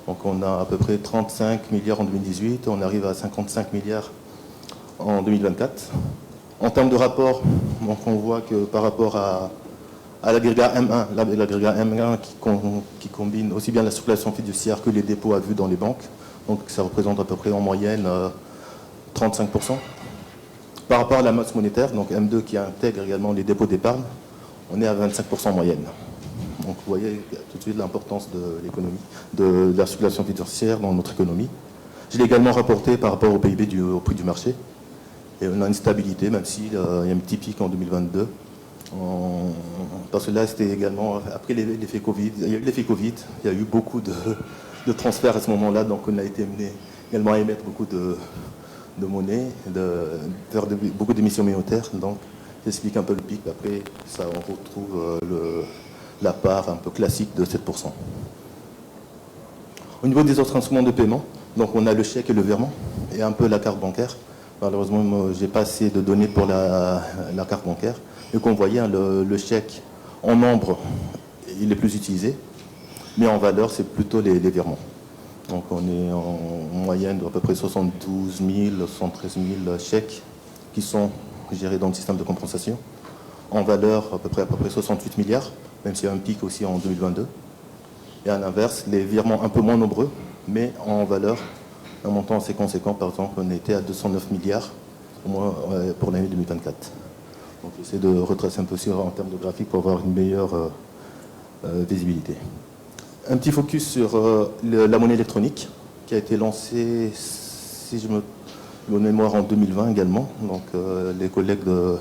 Donc on a à peu près 35 milliards en 2018, on arrive à 55 milliards en 2024. En termes de rapport, donc on voit que par rapport à l'agrégat M1, l'agrégat M1 qui combine aussi bien la circulation fiduciaire que les dépôts à vue dans les banques, donc ça représente à peu près en moyenne 35%. Par rapport à la masse monétaire, donc M2 qui intègre également les dépôts d'épargne, on est à 25% en moyenne. Donc vous voyez tout de suite l'importance de l'économie, de la circulation financière dans notre économie. Je l'ai également rapporté par rapport au PIB, au prix du marché. Et on a une stabilité, même s'il y a un petit pic en 2022. Parce que là, c'était également, après l'effet Covid, il y a eu l'effet Covid, il y a eu beaucoup de transferts à ce moment-là, donc on a été amené également à émettre beaucoup de monnaie, de faire beaucoup d'émissions monétaires, donc ça explique un peu le pic. Après, ça, on retrouve la part un peu classique de 7%. Au niveau des autres instruments de paiement, donc on a le chèque et le virement, et un peu la carte bancaire. Malheureusement, je n'ai pas assez de données pour la carte bancaire. Mais comme vous voyez, le chèque en nombre, il est plus utilisé, mais en valeur, c'est plutôt les virements. Donc on est en moyenne d'à peu près 72 000, 73 000 chèques qui sont gérés dans le système de compensation. En valeur, à peu près 68 milliards, même s'il y a un pic aussi en 2022. Et à l'inverse, les virements un peu moins nombreux, mais en valeur, un montant assez conséquent. Par exemple, on était à 209 milliards au moins pour l'année 2024. Donc j'essaie de retracer un peu aussi en termes de graphique pour avoir une meilleure visibilité. Un petit focus sur la monnaie électronique qui a été lancée, si je me bonne mémoire, en 2020 également. Donc les collègues de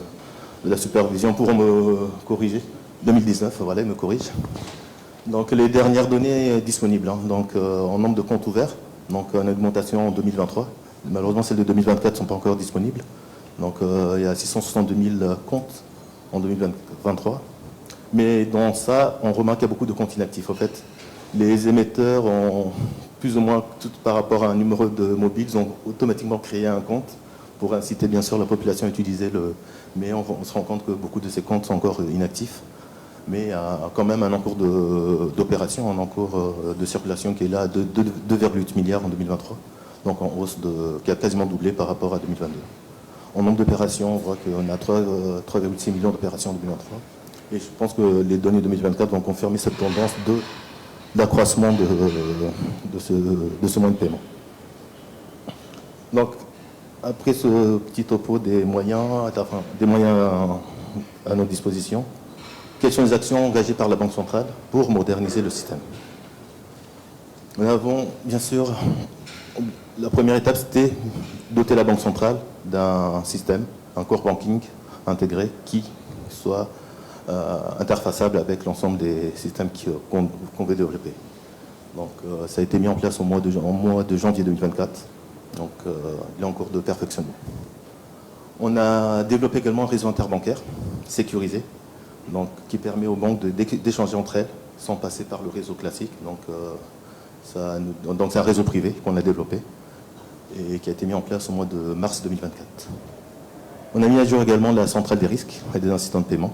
la supervision pourront me corriger. 2019, voilà, ils me corrigent. Donc les dernières données disponibles, hein, donc en nombre de comptes ouverts, donc en augmentation en 2023. Malheureusement, celles de 2024 ne sont pas encore disponibles. Donc il y a 662 000 comptes en 2023. Mais dans ça, on remarque qu'il y a beaucoup de comptes inactifs. En fait, les émetteurs ont plus ou moins, tout par rapport à un numéro de mobile, ils ont automatiquement créé un compte pour inciter bien sûr la population à utiliser le... Mais on se rend compte que beaucoup de ces comptes sont encore inactifs. Mais il y a quand même un encours d'opération, un encours de circulation qui est là à 2,8 milliards en 2023. Donc en hausse qui a quasiment doublé par rapport à 2022. En nombre d'opérations, on voit qu'on a 3,6 millions d'opérations en 2023. Et je pense que les données 2024 vont confirmer cette tendance d'accroissement de ce moyen de paiement. Donc, après ce petit topo des moyens à notre disposition, quelles sont les actions engagées par la Banque centrale pour moderniser le système? Nous avons, bien sûr, la première étape, c'était doter la Banque centrale d'un système, un core banking intégré qui soit interfaçable avec l'ensemble des systèmes qu'on veut développer. Donc ça a été mis en place au mois de janvier 2024. Donc il est en cours de perfectionnement. On a développé également un réseau interbancaire sécurisé, donc, qui permet aux banques d'échanger entre elles sans passer par le réseau classique. Donc c'est un réseau privé qu'on a développé et qui a été mis en place au mois de mars 2024. On a mis à jour également la centrale des risques et des incidents de paiement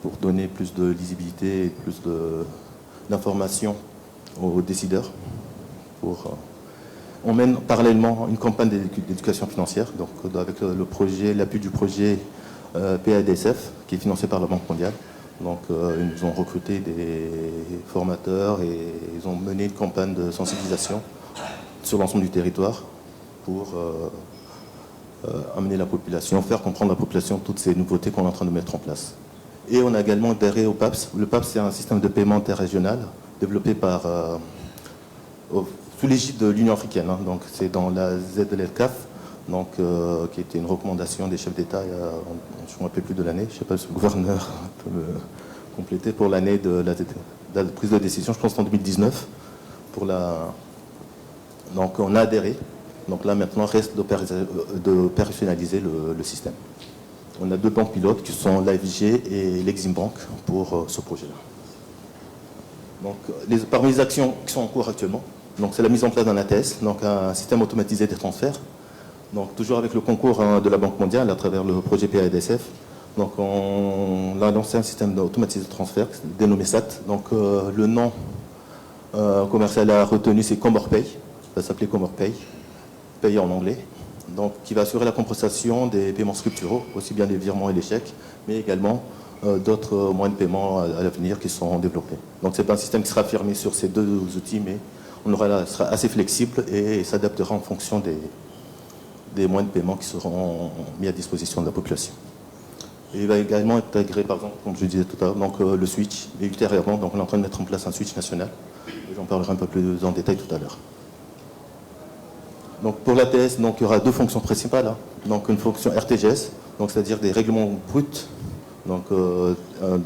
pour donner plus de lisibilité et plus d'informations aux décideurs. On mène parallèlement une campagne d'éducation financière, donc avec l'appui du projet PADSF, qui est financé par la Banque mondiale. Donc ils ont recruté des formateurs et ils ont mené une campagne de sensibilisation sur l'ensemble du territoire pour amener la population, faire comprendre à la population toutes ces nouveautés qu'on est en train de mettre en place. Et on a également adhéré au PAPS. Le PAPS, c'est un système de paiement interrégional développé sous l'égide de l'Union africaine. Hein. Donc c'est dans la ZLCAF, donc, qui était une recommandation des chefs d'État, je ne me rappelle plus de l'année, je ne sais pas si le gouverneur peut me compléter, pour l'année de la prise de décision, je pense en 2019. Donc on a adhéré. Donc là maintenant reste d'opérationnaliser le système. On a 2 banques pilotes qui sont l'AFG et l'Exim Bank pour ce projet-là. Donc parmi les actions qui sont en cours actuellement, c'est la mise en place d'un ATS, donc un système automatisé des transferts. Donc toujours avec le concours de la Banque mondiale à travers le projet PADSF. Donc on a lancé un système automatisé de transfert dénommé SAT. Donc le nom commercial a retenu, c'est Comorpay. Ça s'appelait Comorpay, payé en anglais. Donc, qui va assurer la compensation des paiements structuraux, aussi bien les virements et les chèques, mais également d'autres moyens de paiement à l'avenir qui seront développés. Donc, c'est un système qui sera firmé sur ces deux outils, mais sera assez flexible et s'adaptera en fonction des moyens de paiement qui seront mis à disposition de la population. Et il va également intégrer, par exemple, comme je disais tout à l'heure, donc, le switch, et ultérieurement, donc, on est en train de mettre en place un switch national. J'en parlerai un peu plus en détail tout à l'heure. Donc, pour l'ATS, donc, il y aura deux fonctions principales. Hein. Donc, une fonction RTGS, donc, c'est-à-dire des règlements bruts, donc,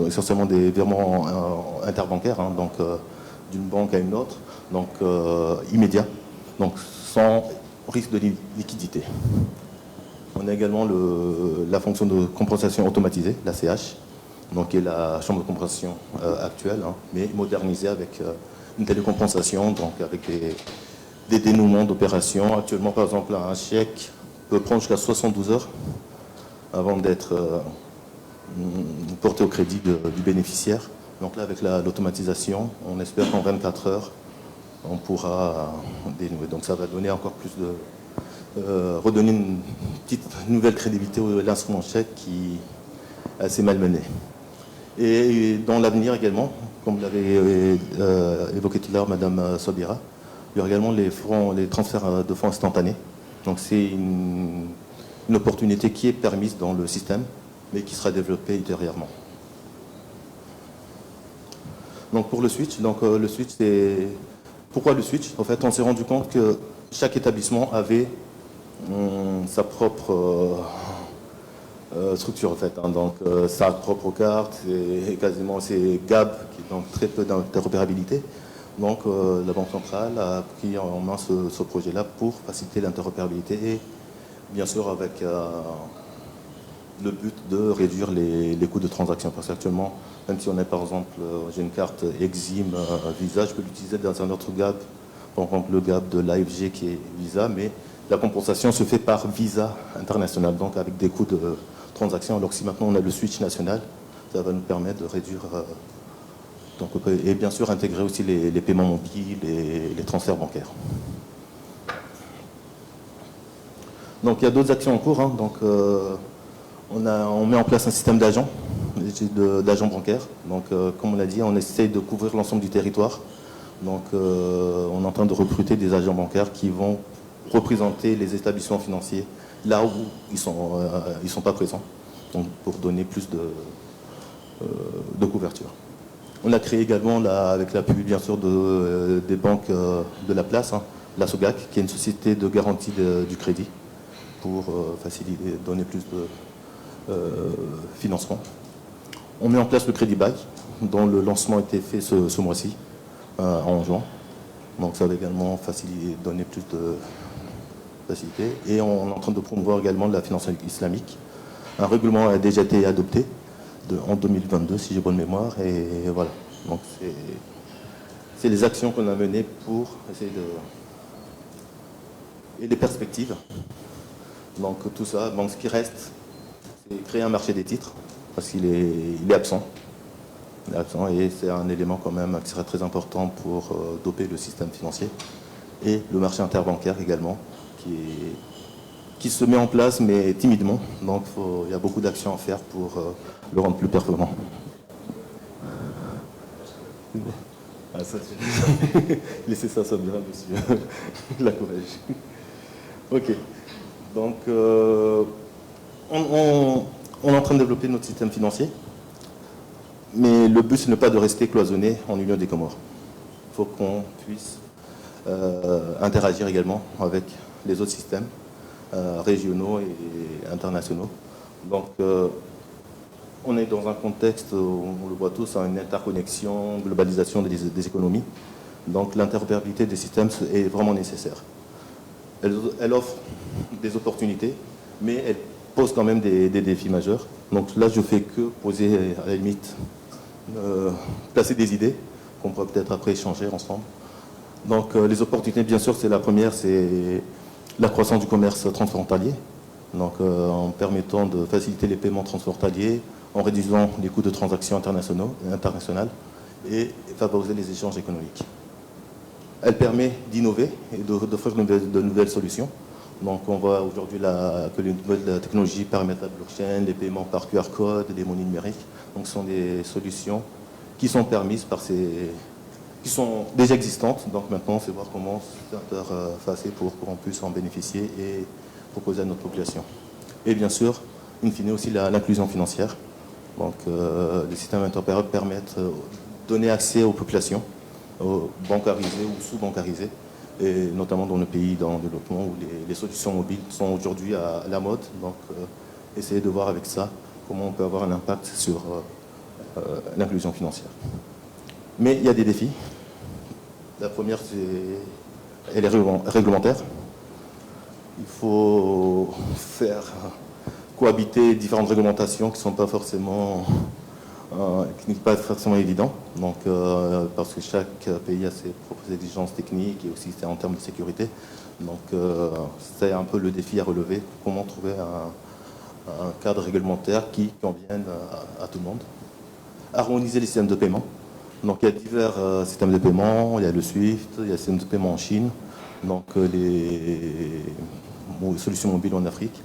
essentiellement des virements interbancaires, hein, donc, d'une banque à une autre, donc immédiat, donc sans risque de liquidité. On a également la fonction de compensation automatisée, la CH, donc qui est la chambre de compensation actuelle, hein, mais modernisée avec une télécompensation, donc avec des dénouements d'opérations. Actuellement, par exemple, un chèque peut prendre jusqu'à 72 heures avant d'être porté au crédit du bénéficiaire. Donc là, avec l'automatisation, on espère qu'en 24 heures, on pourra dénouer. Donc ça va donner encore plus redonner une petite nouvelle crédibilité à l'instrument chèque qui est assez malmené. Et dans l'avenir également, comme l'avait évoqué tout à l'heure Madame Sobira, il y aura également les transferts de fonds instantanés. Donc c'est une opportunité qui est permise dans le système, mais qui sera développée ultérieurement. Donc pour le switch, le switch c'est... Pourquoi le switch? En fait, on s'est rendu compte que chaque établissement avait sa propre structure en fait. Hein. Donc sa propre carte, c'est GAB, qui est donc très peu d'interopérabilité. Donc la Banque centrale a pris en main ce projet-là pour faciliter l'interopérabilité et bien sûr avec le but de réduire les coûts de transaction. Parce qu'actuellement, même si on est par exemple, j'ai une carte Exim Visa, je peux l'utiliser dans un autre GAB, par exemple le GAB de l'AFG qui est Visa, mais la compensation se fait par Visa international, donc avec des coûts de transaction. Alors que si maintenant on a le switch national, ça va nous permettre de réduire, et bien sûr intégrer aussi les paiements mobiles et les transferts bancaires. Donc il y a d'autres actions en cours. Hein. Donc, on met en place un système d'agents bancaires. Donc, comme on l'a dit, on essaye de couvrir l'ensemble du territoire. Donc, on est en train de recruter des agents bancaires qui vont représenter les établissements financiers là où ils sont pas présents, donc pour donner plus de couverture. On a créé également, avec l'appui bien sûr des banques de la place, hein, la SOGAC, qui est une société de garantie du crédit, pour faciliter, donner plus de financement. On met en place le Crédit Bail, dont le lancement a été fait ce mois-ci, en juin. Donc ça va également donner plus de facilité. Et on est en train de promouvoir également la finance islamique. Un règlement a déjà été adopté en 2022, si j'ai bonne mémoire. Et voilà. Donc c'est les actions qu'on a menées pour essayer de... Et les perspectives. Donc tout ça, donc ce qui reste, c'est créer un marché des titres, parce qu'il est absent. Il est absent et c'est un élément quand même qui sera très important pour doper le système financier. Et le marché interbancaire également, qui se met en place, mais timidement. Donc il y a beaucoup d'actions à faire pour le rendre plus performant. Ah, ça, laissez ça bien, monsieur. La courage. Ok. Donc, on est en train de développer notre système financier, mais le but, ce n'est pas de rester cloisonné en Union des Comores. Il faut qu'on puisse interagir également avec les autres systèmes régionaux et internationaux. Donc, on est dans un contexte, on le voit tous, une interconnexion, globalisation des économies. Donc, l'interopérabilité des systèmes est vraiment nécessaire. Elle offre des opportunités, mais elle pose quand même des défis majeurs. Donc là, je ne fais que poser, à la limite, placer des idées qu'on pourra peut-être après échanger ensemble. Donc les opportunités, bien sûr, c'est la première, c'est la croissance du commerce transfrontalier. Donc en permettant de faciliter les paiements transfrontaliers, en réduisant les coûts de transactions internationales et favoriser les échanges économiques. Elle permet d'innover et d'offrir de nouvelles solutions. Donc on voit aujourd'hui que les nouvelles technologies permettent la blockchain, les paiements par QR code, les monnaies numériques. Donc ce sont des solutions qui sont permises qui sont déjà existantes. Donc maintenant, c'est voir comment s'interfacer pour qu'on puisse en bénéficier et proposer à notre population. Et bien sûr, in fine aussi l'inclusion financière. Donc les systèmes interopérables permettent de donner accès aux populations, bancarisées ou sous-bancarisées, et notamment dans le pays dans le développement où les solutions mobiles sont aujourd'hui à la mode. Donc essayer de voir avec ça comment on peut avoir un impact sur l'inclusion financière. Mais il y a des défis. La première, elle est réglementaire. Il faut faire cohabiter différentes réglementations qui ne sont pas forcément évidentes. Donc, parce que chaque pays a ses propres exigences techniques et aussi en termes de sécurité. Donc, c'est un peu le défi à relever. Comment trouver un cadre réglementaire qui convienne à tout le monde. Harmoniser les systèmes de paiement. Donc il y a divers systèmes de paiement, il y a le SWIFT, il y a le système de paiement en Chine, donc les solutions mobiles en Afrique.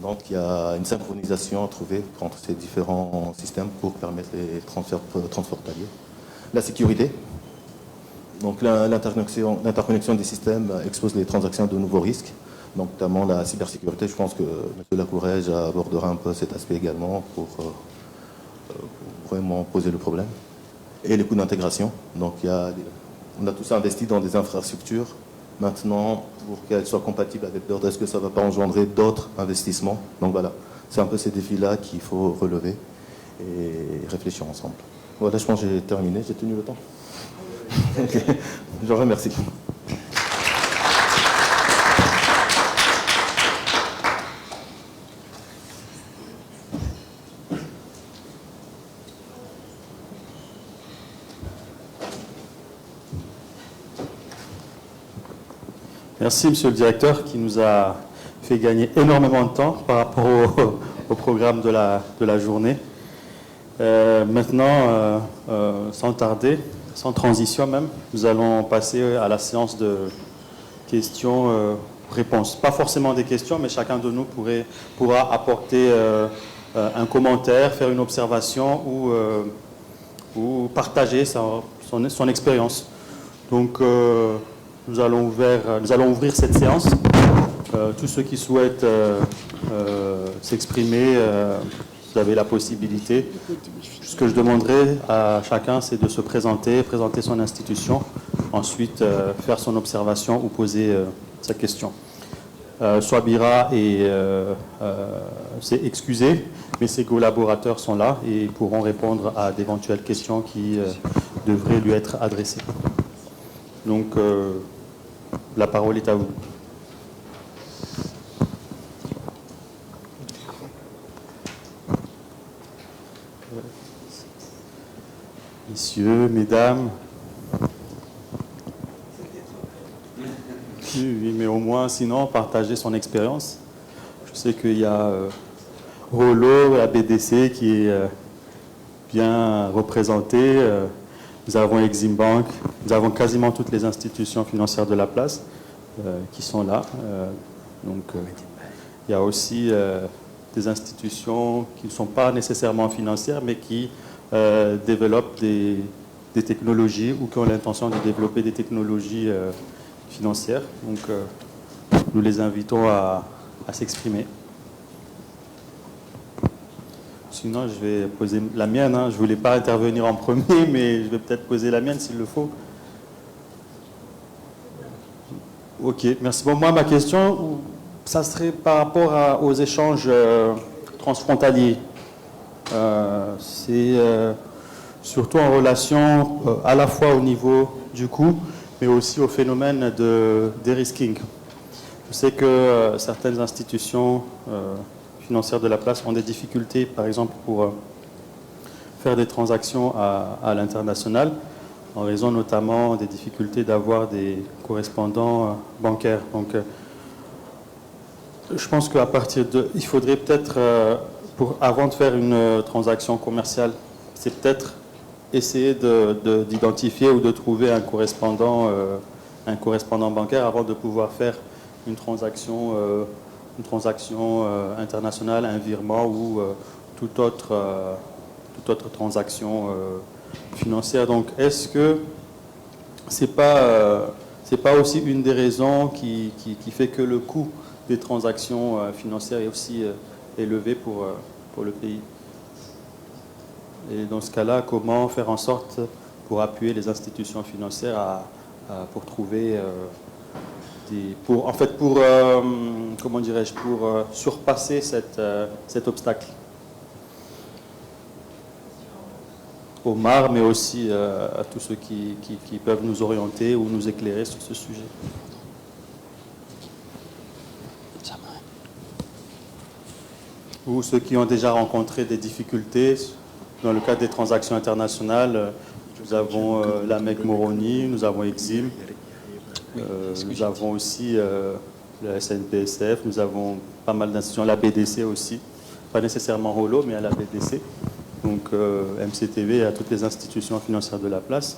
Donc il y a une synchronisation à trouver entre ces différents systèmes pour permettre les transferts transfrontaliers. La sécurité. Donc l'interconnexion des systèmes expose les transactions à de nouveaux risques, donc notamment la cybersécurité. Je pense que M. Lacourrège abordera un peu cet aspect également pour vraiment poser le problème. Et les coûts d'intégration. Donc on a tous investi dans des infrastructures. Maintenant, pour qu'elles soient compatibles avec d'autres, est-ce que ça ne va pas engendrer d'autres investissements? Donc voilà, c'est un peu ces défis-là qu'il faut relever et réfléchir ensemble. Voilà, je pense que j'ai terminé. J'ai tenu le temps. Okay. Je vous remercie. Merci, monsieur le directeur, qui nous a fait gagner énormément de temps par rapport au programme de la journée. Maintenant, sans tarder, sans transition même, nous allons passer à la séance de questions-réponses. Pas forcément des questions, mais chacun de nous pourra apporter un commentaire, faire une observation ou partager son expérience. Donc, nous allons ouvrir cette séance. Tous ceux qui souhaitent s'exprimer, vous avez la possibilité. Ce que je demanderai à chacun, c'est de se présenter son institution, ensuite faire son observation ou poser sa question. Swabira s'est excusé, mais ses collaborateurs sont là et pourront répondre à d'éventuelles questions qui devraient lui être adressées. Donc, la parole est à vous. Messieurs, mesdames. Oui, mais au moins, sinon, partager son expérience. Je sais qu'il y a Rollo, la BDC, qui est bien représentée. Nous avons Exim Bank, nous avons quasiment toutes les institutions financières de la place qui sont là. Il y a aussi des institutions qui ne sont pas nécessairement financières, mais qui développent des technologies ou qui ont l'intention de développer des technologies financières. Donc, nous les invitons à s'exprimer. Sinon, je vais poser la mienne. Je ne voulais pas intervenir en premier, mais je vais peut-être poser la mienne s'il le faut. Ok, merci. Bon, moi, ma question, ça serait par rapport aux échanges transfrontaliers. C'est surtout en relation à la fois au niveau du coût, mais aussi au phénomène de dérisking. Je sais que certaines institutions financières de la place ont des difficultés, par exemple, pour faire des transactions à l'international, en raison notamment des difficultés d'avoir des correspondants bancaires. Donc, je pense qu'à partir il faudrait peut-être, avant de faire une transaction commerciale, c'est peut-être essayer d'identifier ou de trouver un correspondant un correspondant bancaire avant de pouvoir faire une transaction internationale, un virement ou toute autre transaction financière. Donc, est-ce que c'est pas aussi une des raisons qui fait que le coût des transactions financières est aussi élevé pour le pays? Et dans ce cas-là, comment faire en sorte pour appuyer les institutions financières pour trouver pour surpasser cet obstacle aux MAR, mais aussi à tous ceux qui peuvent nous orienter ou nous éclairer sur ce sujet. Ou ceux qui ont déjà rencontré des difficultés dans le cadre des transactions internationales. Nous avons la MEC Moroni, nous avons Exim, nous avons aussi le SNPSF, nous avons pas mal d'institutions, la BDC aussi, pas nécessairement Holo, mais à la BDC, donc MCTV et à toutes les institutions financières de la place.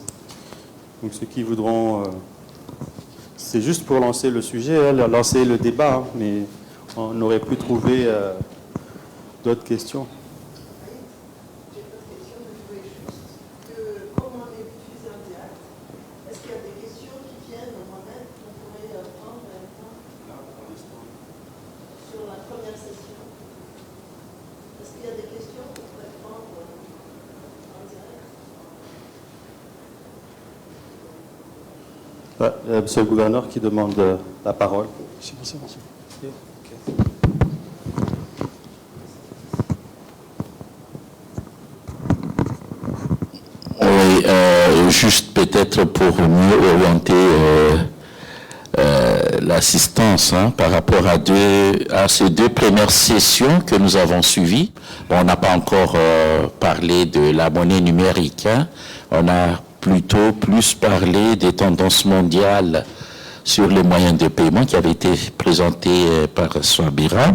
Donc ceux qui voudront, c'est juste pour lancer le sujet, lancer le débat, hein, mais on aurait pu trouver d'autres questions. Monsieur le gouverneur qui demande la parole. Oui, juste peut-être pour mieux orienter l'assistance par rapport à ces deux premières sessions que nous avons suivies. Bon, on n'a pas encore parlé de la monnaie numérique. On a plutôt plus parlé des tendances mondiales sur les moyens de paiement qui avaient été présentés par Swabira.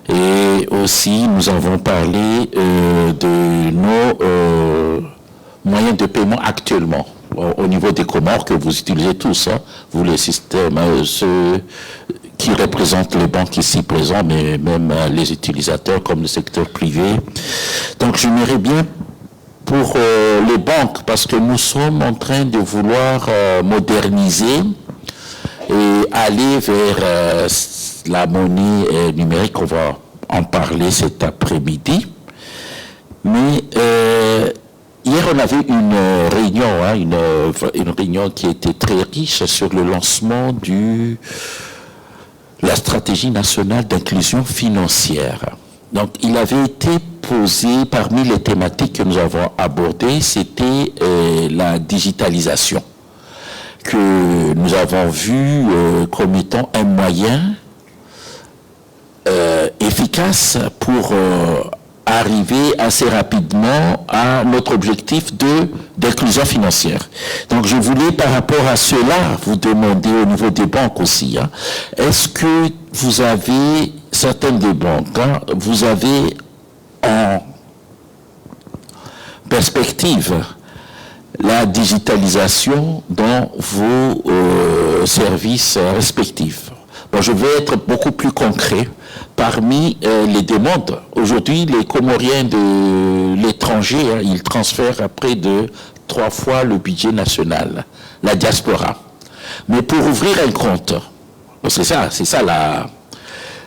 Et aussi, nous avons parlé de nos moyens de paiement actuellement au niveau des Comores que vous utilisez tous, hein, vous les systèmes, ceux qui représentent les banques ici présents, mais même les utilisateurs comme le secteur privé. Donc, j'aimerais bien pour les banques, parce que nous sommes en train de vouloir moderniser et aller vers la monnaie numérique. On va en parler cet après-midi. Mais hier, on avait une réunion, une réunion qui était très riche sur le lancement de la stratégie nationale d'inclusion financière. Donc, il avait été posé parmi les thématiques que nous avons abordées, c'était la digitalisation, que nous avons vu comme étant un moyen efficace pour arriver assez rapidement à notre objectif d'inclusion financière. Donc, je voulais, par rapport à cela, vous demander au niveau des banques aussi, hein, est-ce que vous avez, certaines des banques, hein, vous avez en perspective la digitalisation dans vos services respectifs? Bon, je vais être beaucoup plus concret. Parmi les demandes, aujourd'hui, les Comoriens de l'étranger, hein, ils transfèrent à près de 3 fois le budget national, la diaspora. Mais pour ouvrir un compte, c'est ça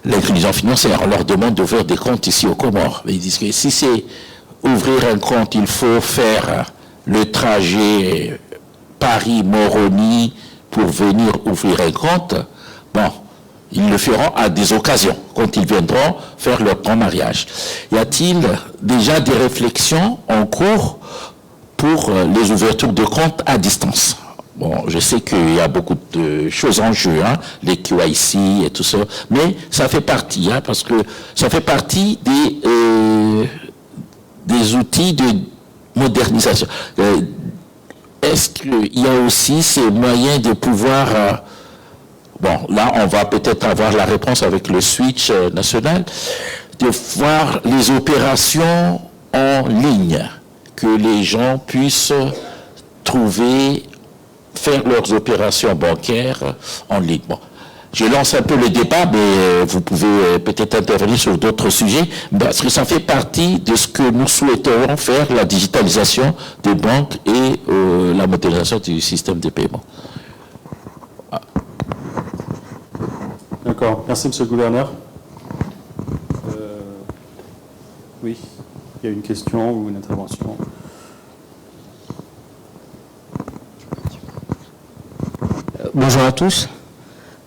l'inclusion financière. On leur demande d'ouvrir des comptes ici aux Comores. Ils disent que si c'est ouvrir un compte, il faut faire le trajet Paris-Moroni pour venir ouvrir un compte. Bon, ils le feront à des occasions, quand ils viendront faire leur grand mariage. Y a-t-il déjà des réflexions en cours pour les ouvertures de comptes à distance? Bon, je sais qu'il y a beaucoup de choses en jeu, hein, les KYC et tout ça, mais ça fait partie, hein, parce que ça fait partie des outils de modernisation. Est-ce qu'il y a aussi ces moyens de pouvoir... bon, là, on va peut-être avoir la réponse avec le switch national, de voir les opérations en ligne, que les gens puissent trouver faire leurs opérations bancaires en ligne. Bon. Je lance un peu le débat, mais vous pouvez peut-être intervenir sur d'autres sujets, parce que ça fait partie de ce que nous souhaiterions faire, la digitalisation des banques et la modernisation du système de paiement. D'accord. Merci, Monsieur le Gouverneur. Oui, il y a une question ou une intervention. Bonjour à tous.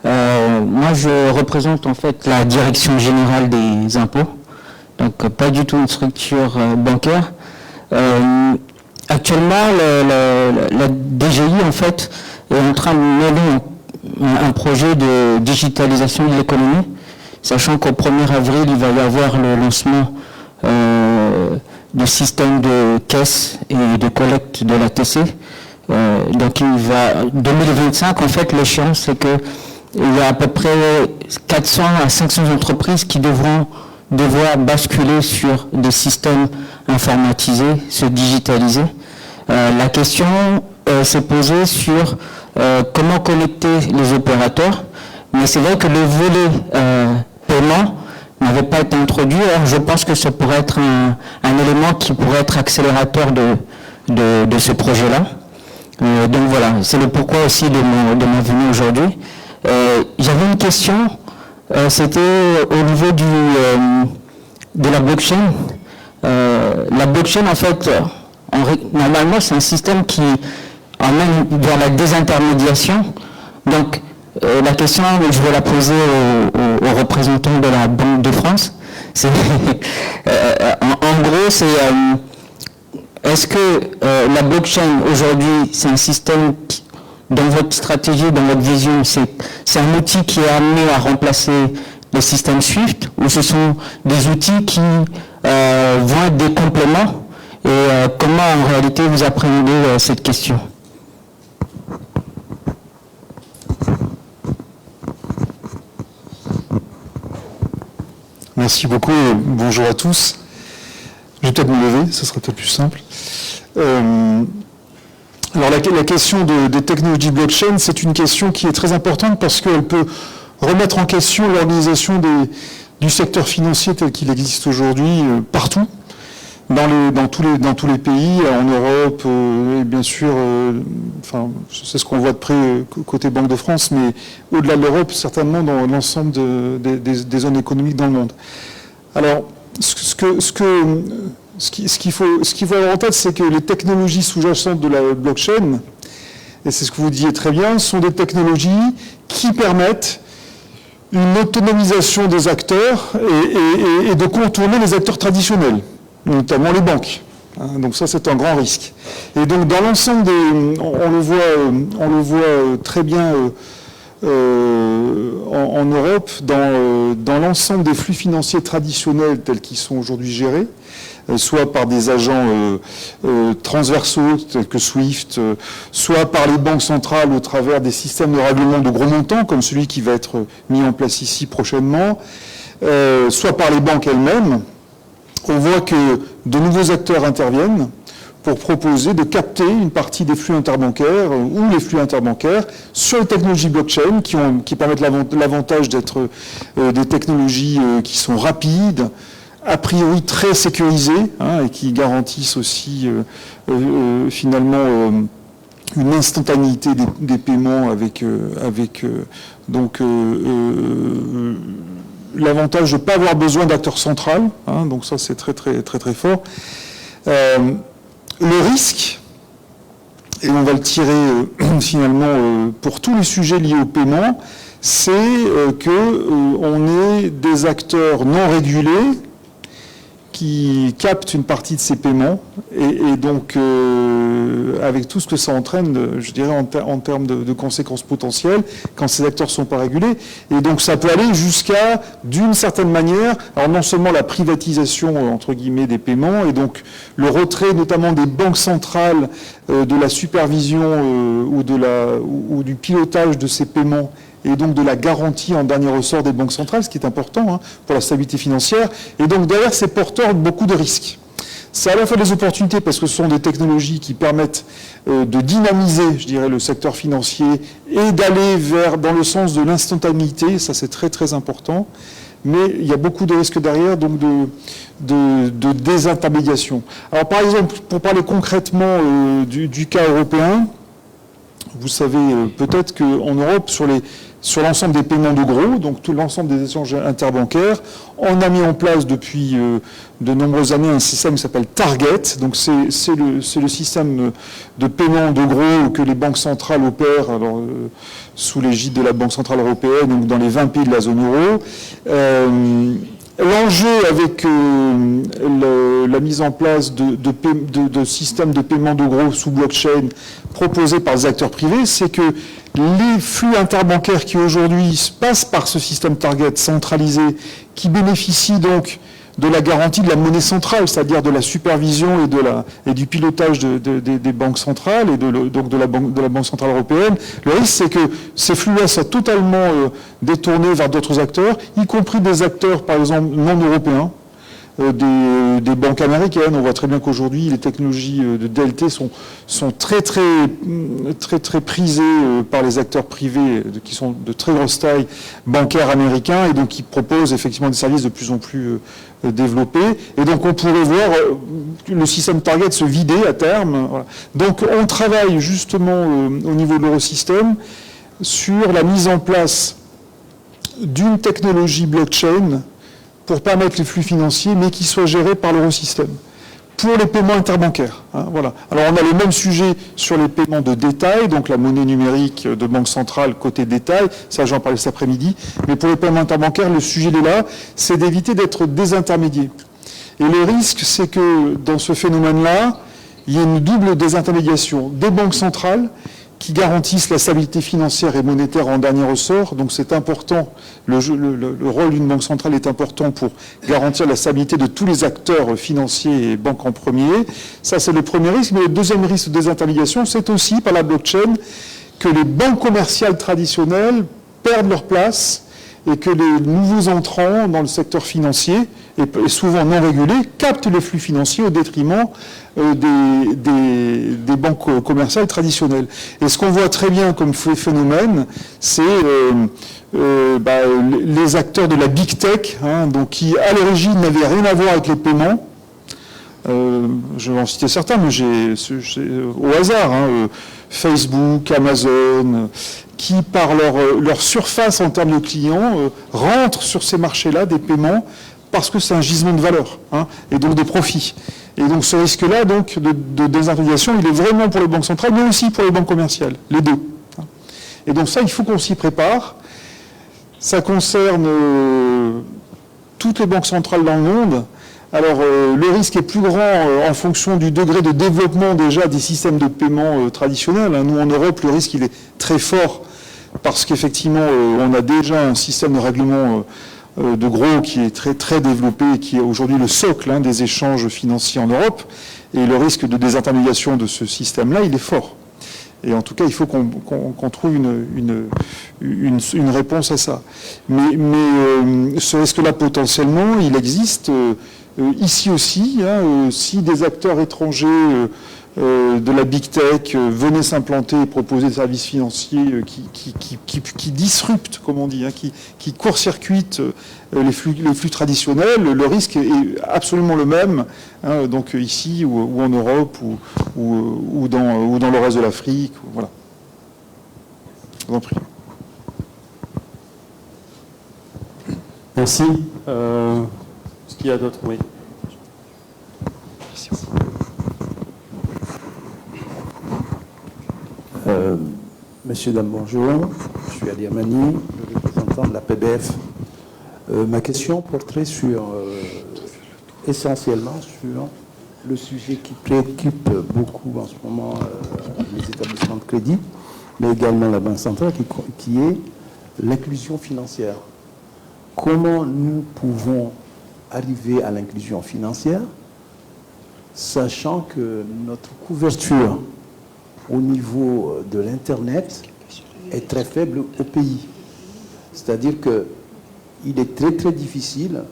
Moi, je représente en fait la Direction générale des impôts, donc pas du tout une structure bancaire. Actuellement, la DGI en fait est en train de mener un projet de digitalisation de l'économie, sachant qu'au 1er avril, il va y avoir le lancement du système de caisse et de collecte de la TC. Donc il va 2025 en fait l'échéance c'est que il y a à peu près 400 à 500 entreprises qui devoir basculer sur des systèmes informatisés, se digitaliser. La question s'est posée sur comment connecter les opérateurs, mais c'est vrai que le volet paiement n'avait pas été introduit. Alors je pense que ça pourrait être un élément qui pourrait être accélérateur de ce projet-là. Donc voilà, c'est le pourquoi aussi de ma venue aujourd'hui. J'avais une question, c'était au niveau de la blockchain. La blockchain, en fait, normalement, c'est un système qui emmène vers la désintermédiation. Donc, la question, je vais la poser aux représentants de la Banque de France. En gros, c'est... Est-ce que la blockchain aujourd'hui, c'est un système qui, dans votre stratégie, dans votre vision, c'est un outil qui est amené à remplacer le système SWIFT, ou ce sont des outils qui vont être des compléments, et comment en réalité vous appréhendez cette question? Merci beaucoup et bonjour à tous. Je vais peut-être me lever, ce sera peut-être plus simple. Alors la question des technologies blockchain, c'est une question qui est très importante parce qu'elle peut remettre en question l'organisation du secteur financier tel qu'il existe aujourd'hui partout, dans tous les pays, en Europe, et bien sûr, c'est ce qu'on voit de près côté Banque de France, mais au-delà de l'Europe, certainement dans l'ensemble des zones économiques dans le monde. Alors, ce qu'il faut avoir en tête, c'est que les technologies sous-jacentes de la blockchain, et c'est ce que vous disiez très bien, sont des technologies qui permettent une autonomisation des acteurs et de contourner les acteurs traditionnels, notamment les banques. Donc ça, c'est un grand risque. Et donc dans l'ensemble on le voit très bien en Europe, dans l'ensemble des flux financiers traditionnels tels qu'ils sont aujourd'hui gérés, soit par des agents transversaux tels que SWIFT, soit par les banques centrales au travers des systèmes de règlement de gros montants, comme celui qui va être mis en place ici prochainement, soit par les banques elles-mêmes. On voit que de nouveaux acteurs interviennent pour proposer de capter une partie des flux interbancaires ou les flux interbancaires sur les technologies blockchain qui permettent l'avantage d'être des technologies qui sont rapides, a priori très sécurisées, et qui garantissent aussi finalement une instantanéité des paiements avec l'avantage de ne pas avoir besoin d'acteurs central, donc ça c'est très très très très fort. Le risque, et on va le tirer finalement pour tous les sujets liés au paiement, c'est qu'on ait des acteurs non régulés qui captent une partie de ces paiements et donc avec tout ce que ça entraîne, je dirais en termes de conséquences potentielles quand ces acteurs ne sont pas régulés. Et donc ça peut aller jusqu'à, d'une certaine manière, alors non seulement la privatisation entre guillemets des paiements et donc le retrait notamment des banques centrales de la supervision ou du pilotage de ces paiements et donc de la garantie en dernier ressort des banques centrales, ce qui est important pour la stabilité financière. Et donc derrière, c'est porteur de beaucoup de risques. C'est à la fois des opportunités parce que ce sont des technologies qui permettent de dynamiser, je dirais, le secteur financier et d'aller dans le sens de l'instantanéité. Ça, c'est très, très important. Mais il y a beaucoup de risques derrière, donc de désintermédiation. Alors, par exemple, pour parler concrètement du cas européen, vous savez peut-être qu'en Europe, sur l'ensemble des paiements de gros, donc tout l'ensemble des échanges interbancaires, on a mis en place depuis de nombreuses années un système qui s'appelle Target. Donc c'est le système de paiement de gros que les banques centrales opèrent sous l'égide de la Banque centrale européenne, donc dans les 20 pays de la zone euro. L'enjeu avec la mise en place de systèmes de paiement de gros sous blockchain proposés par les acteurs privés, c'est que les flux interbancaires qui aujourd'hui passent par ce système Target centralisé, qui bénéficient donc de la garantie de la monnaie centrale, c'est-à-dire de la supervision et du pilotage des banques centrales et donc de la Banque centrale européenne. Le risque, c'est que ces flux-là soient totalement détournés vers d'autres acteurs, y compris des acteurs, par exemple, non européens, des banques américaines. On voit très bien qu'aujourd'hui, les technologies de DLT sont très, très, très, très prisées par les acteurs privés qui sont de très grosse taille bancaires américains et donc qui proposent effectivement des services de plus en plus développés. Et donc, on pourrait voir le système Target se vider à terme. Voilà. Donc, on travaille justement au niveau de l'Eurosystème sur la mise en place d'une technologie blockchain pour permettre les flux financiers, mais qui soient gérés par l'Eurosystème, pour les paiements interbancaires. Hein, voilà. Alors, on a le même sujet sur les paiements de détail, donc la monnaie numérique de banque centrale côté détail, ça j'en parlais cet après-midi, mais pour les paiements interbancaires, le sujet est là, c'est d'éviter d'être désintermédié. Et le risque, c'est que dans ce phénomène-là, il y a une double désintermédiation des banques centrales qui garantissent la stabilité financière et monétaire en dernier ressort. Donc c'est important, le rôle d'une banque centrale est important pour garantir la stabilité de tous les acteurs financiers et banques en premier. Ça, c'est le premier risque. Mais le deuxième risque de désintermédiation, c'est aussi par la blockchain que les banques commerciales traditionnelles perdent leur place et que les nouveaux entrants dans le secteur financier, et souvent non régulés, captent les flux financiers au détriment des banques commerciales traditionnelles. Et ce qu'on voit très bien comme phénomène, c'est les acteurs de la big tech, hein, donc qui à l'origine n'avaient rien à voir avec les paiements. Je vais en citer certains, mais au hasard, hein, Facebook, Amazon, qui par leur surface en termes de clients rentrent sur ces marchés-là des paiements parce que c'est un gisement de valeur, hein, et donc de profit. Et donc ce risque-là donc, de désintermédiation, il est vraiment pour les banques centrales, mais aussi pour les banques commerciales, les deux. Et donc ça, il faut qu'on s'y prépare. Ça concerne toutes les banques centrales dans le monde. Alors, le risque est plus grand en fonction du degré de développement déjà des systèmes de paiement traditionnels. Nous, en Europe, le risque, il est très fort parce qu'effectivement, on a déjà un système de règlement de gros qui est très, très développé et qui est aujourd'hui le socle des échanges financiers en Europe. Et le risque de désintermédiation de ce système-là, il est fort. Et en tout cas, il faut qu'on trouve une réponse à ça. Mais ce risque-là, potentiellement, il existe ici aussi. Si des acteurs étrangers de la big tech venaient s'implanter et proposer des services financiers qui disruptent, comme on dit, qui court-circuitent les flux traditionnels, le risque est absolument le même, donc ici ou en Europe ou dans le reste de l'Afrique. Voilà. Je vous en prie. Merci. Est-ce qu'il y a d'autres? Oui. Monsieur, dame, bonjour. Je suis Ali Amani, le représentant de la PBF. Ma question porterait essentiellement sur le sujet qui préoccupe beaucoup en ce moment les établissements de crédit, mais également la Banque centrale, qui est l'inclusion financière. Comment nous pouvons arriver à l'inclusion financière, sachant que notre couverture au niveau de l'Internet est très faible au pays. C'est-à-dire qu'il est très très difficile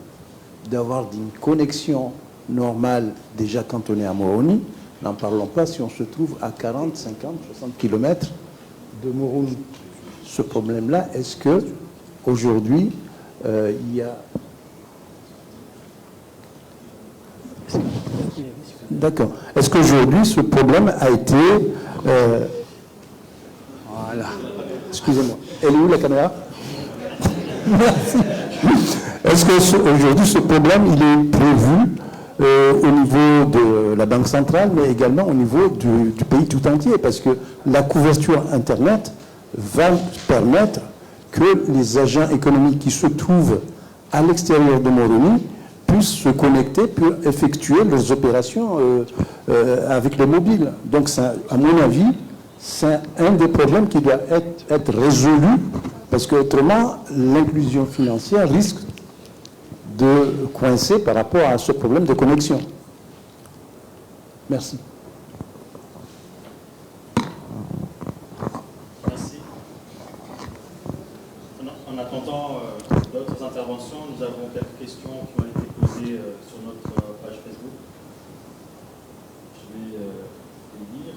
d'avoir une connexion normal déjà quand on est à Moroni. N'en parlons pas si on se trouve à 40, 50, 60 km de Moroni. Ce problème-là, est-ce que aujourd'hui il y a... D'accord. Est-ce qu'aujourd'hui ce problème a été... Voilà. Excusez-moi. Elle est où la caméra? Merci. Est-ce qu'aujourd'hui ce problème il est prévu au niveau de la Banque centrale, mais également au niveau du pays tout entier? Parce que la couverture Internet va permettre que les agents économiques qui se trouvent à l'extérieur de Moroni puissent se connecter, puissent effectuer leurs opérations avec le mobile. Donc, ça, à mon avis, c'est un des problèmes qui doit être résolu, parce qu'autrement, l'inclusion financière risque de coincer par rapport à ce problème de connexion. Merci. Merci. En attendant d'autres interventions, nous avons quelques questions qui ont été posées sur notre page Facebook. Je vais les lire.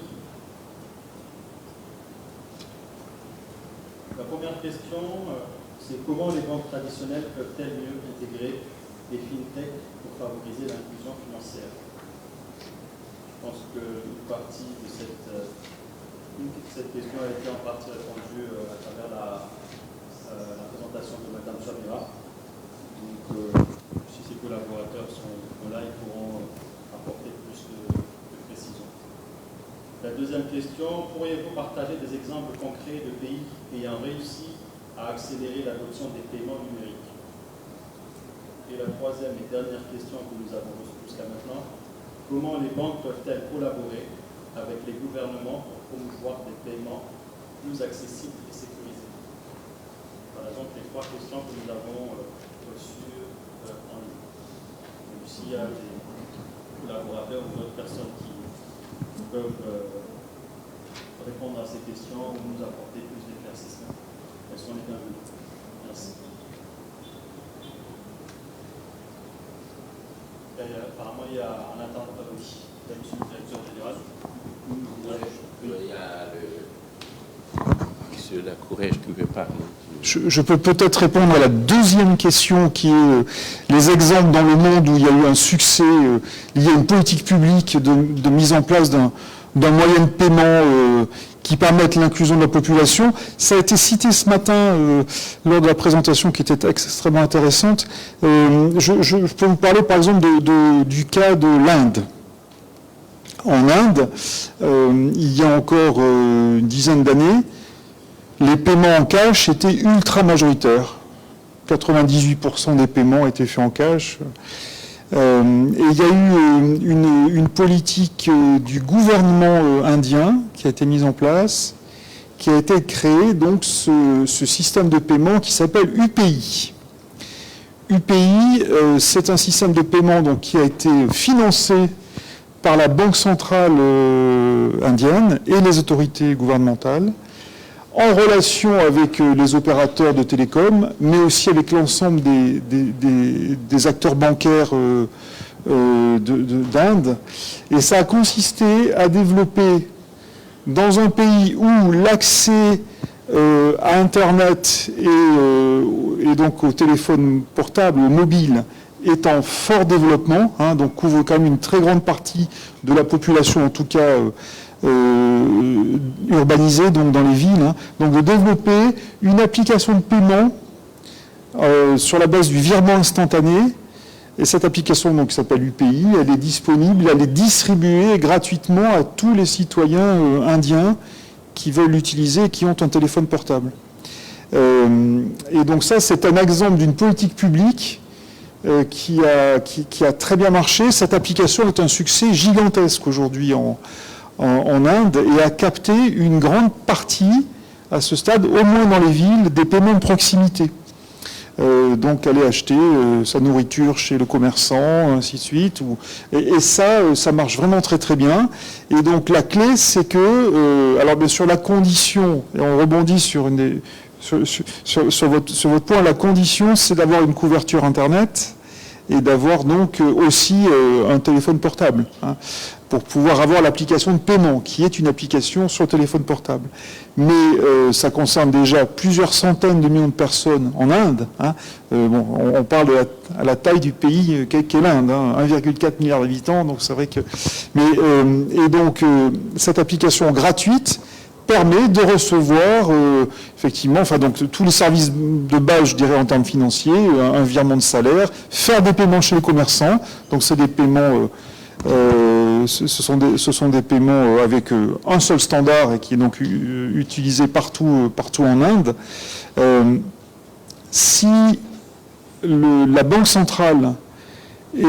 La première question, c'est comment les banques traditionnelles peuvent-elles mieux intégrer les fintechs pour favoriser l'inclusion financière? Je pense qu'une partie de cette question a été en partie répondue à travers la présentation de Mme Chamira. Donc, si ces collaborateurs sont là, ils pourront apporter plus de précision. La deuxième question, pourriez-vous partager des exemples concrets de pays ayant réussi à accélérer l'adoption des paiements numériques? Et la troisième et dernière question que nous avons reçue jusqu'à maintenant, comment les banques peuvent-elles collaborer avec les gouvernements pour promouvoir des paiements plus accessibles et sécurisés? Par exemple, les trois questions que nous avons reçues en ligne. Donc, s'il y a des collaborateurs ou d'autres personnes qui peuvent répondre à ces questions ou nous apporter plus d'éclaircissement, elles sont les bienvenues. Merci. Et, apparemment, il y a un intervenant, oui, monsieur le directeur général. Il y a monsieur Lacourège qui veut parler. Je peux peut-être répondre à la deuxième question qui est les exemples dans le monde où il y a eu un succès lié à une politique publique de mise en place d'un moyen de paiement qui permette l'inclusion de la population. Ça a été cité ce matin lors de la présentation qui était extrêmement intéressante. Je peux vous parler par exemple du cas de l'Inde. En Inde, il y a encore une dizaine d'années, les paiements en cash étaient ultra majoritaires. 98% des paiements étaient faits en cash. Et il y a eu une politique du gouvernement indien qui a été mise en place, qui a été créé donc ce système de paiement qui s'appelle UPI. UPI, c'est un système de paiement donc, qui a été financé par la Banque centrale indienne et les autorités gouvernementales, en relation avec les opérateurs de télécom, mais aussi avec l'ensemble des acteurs bancaires d'Inde. Et ça a consisté à développer, dans un pays où l'accès à Internet et donc au téléphone portable, au mobile, est en fort développement, donc couvre quand même une très grande partie de la population, en tout cas urbanisée, donc dans les villes, donc de développer une application de paiement sur la base du virement instantané. Et cette application donc, qui s'appelle UPI, elle est disponible, elle est distribuée gratuitement à tous les citoyens indiens qui veulent l'utiliser et qui ont un téléphone portable. Et donc ça, c'est un exemple d'une politique publique qui a très bien marché. Cette application est un succès gigantesque aujourd'hui en Inde et a capté une grande partie, à ce stade, au moins dans les villes, des paiements de proximité. Donc aller acheter sa nourriture chez le commerçant, ainsi de suite. Et ça marche vraiment très très bien. Et donc la clé, c'est que, alors bien sûr la condition, et on rebondit sur votre point, la condition, c'est d'avoir une couverture Internet et d'avoir donc aussi un téléphone portable, hein, pour pouvoir avoir l'application de paiement, qui est une application sur le téléphone portable. Mais ça concerne déjà plusieurs centaines de millions de personnes en Inde. Hein. Bon, on parle à la taille du pays qu'est l'Inde, hein, 1,4 milliard d'habitants, donc c'est vrai que... et donc, cette application gratuite permet de recevoir, effectivement, enfin, donc, tous les services de base, je dirais, en termes financiers, un virement de salaire, faire des paiements chez les commerçants, donc c'est des paiements... ce sont des paiements avec un seul standard et qui est donc utilisé partout en Inde. Si la Banque centrale et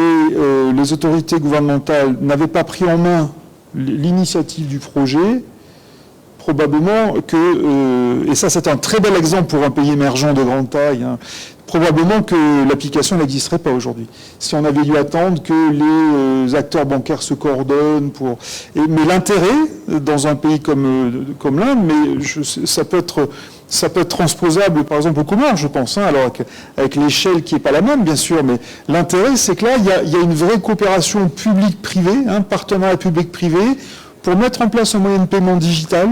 les autorités gouvernementales n'avaient pas pris en main l'initiative du projet, probablement que, et ça c'est un très bel exemple pour un pays émergent de grande taille, hein, probablement que l'application n'existerait pas aujourd'hui. Si on avait dû attendre que les acteurs bancaires se coordonnent pour... mais l'intérêt, dans un pays comme l'Inde, mais ça peut être transposable, par exemple, au Comores, je pense, hein, alors avec l'échelle qui n'est pas la même, bien sûr, mais l'intérêt, c'est que là, il y a une vraie coopération publique-privée, hein, partenariat public-privé, pour mettre en place un moyen de paiement digital.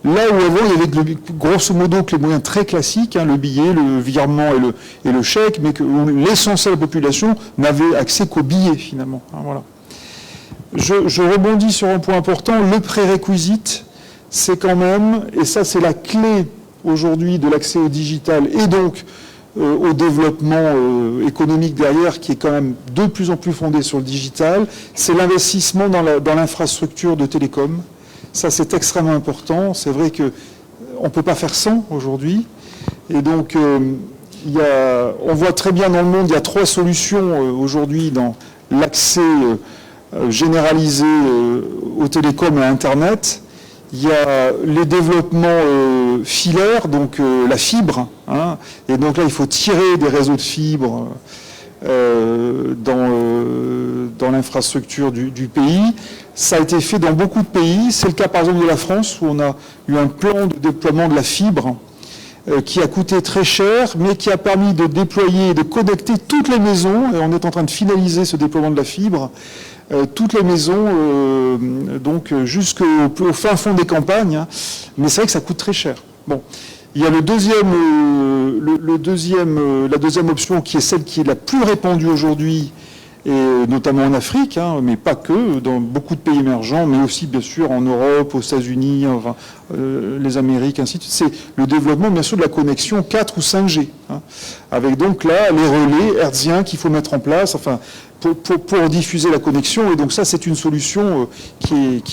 Là où avant, il y avait grosso modo que les moyens très classiques, hein, le billet, le virement et le chèque, mais que l'essentiel de la population n'avait accès qu'au billet, finalement. Hein, voilà. Je rebondis sur un point important, le prérequisite, c'est quand même, et ça c'est la clé aujourd'hui de l'accès au digital et donc au développement économique derrière, qui est quand même de plus en plus fondé sur le digital, c'est l'investissement dans l'infrastructure de télécom. Ça, c'est extrêmement important. C'est vrai qu'on ne peut pas faire sans aujourd'hui. Et donc, on voit très bien dans le monde, il y a 3 solutions aujourd'hui dans l'accès généralisé aux télécoms et à Internet. Il y a les développements filaires, donc la fibre. Hein, et donc là, il faut tirer des réseaux de fibres dans l'infrastructure du pays. Ça a été fait dans beaucoup de pays. C'est le cas par exemple de la France où on a eu un plan de déploiement de la fibre qui a coûté très cher, mais qui a permis de déployer et de connecter toutes les maisons. Et on est en train de finaliser ce déploiement de la fibre. Toutes les maisons, donc jusqu'au fin fond des campagnes. Hein. Mais c'est vrai que ça coûte très cher. Bon. Il y a la deuxième option qui est celle qui est la plus répandue aujourd'hui, et notamment en Afrique, hein, mais pas que, dans beaucoup de pays émergents, mais aussi bien sûr en Europe, aux États-Unis, enfin, les Amériques, ainsi de suite. C'est le développement bien sûr de la connexion 4 ou 5G, hein, avec donc là les relais hertziens qu'il faut mettre en place, enfin, pour diffuser la connexion. Et donc ça, c'est une solution qui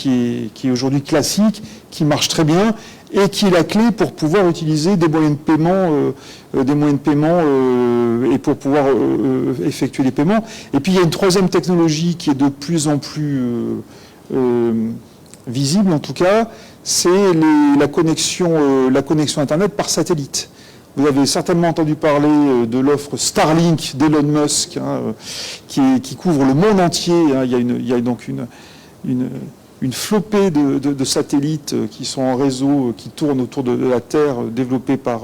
est aujourd'hui classique, qui marche très bien, et qui est la clé pour pouvoir utiliser des moyens de paiement, et pour pouvoir effectuer les paiements. Et puis il y a une troisième technologie qui est de plus en plus visible, en tout cas, c'est la connexion Internet par satellite. Vous avez certainement entendu parler de l'offre Starlink d'Elon Musk, hein, qui couvre le monde entier. Hein. Il y a donc une flopée de satellites qui sont en réseau, qui tournent autour de la Terre, développés par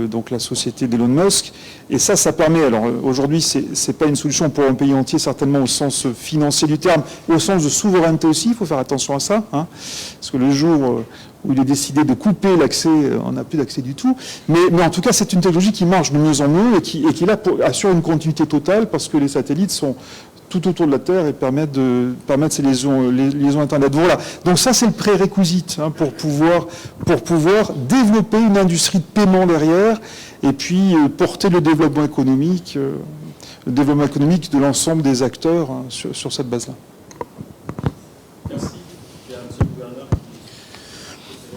donc la société d'Elon Musk. Et ça permet, alors aujourd'hui, c'est pas une solution pour un pays entier, certainement au sens financier du terme, et au sens de souveraineté aussi, il faut faire attention à ça, hein, parce que le jour où il est décidé de couper l'accès, on n'a plus d'accès du tout. Mais en tout cas, c'est une technologie qui marche de mieux en mieux et qui là assure une continuité totale, parce que les satellites sont tout autour de la Terre et permettent ces liaisons Internet. Voilà. Donc ça, c'est le prérequisite, hein, pour pouvoir développer une industrie de paiement derrière et puis porter le développement économique de l'ensemble des acteurs, hein, sur cette base-là. Merci. Il y a M. le gouverneur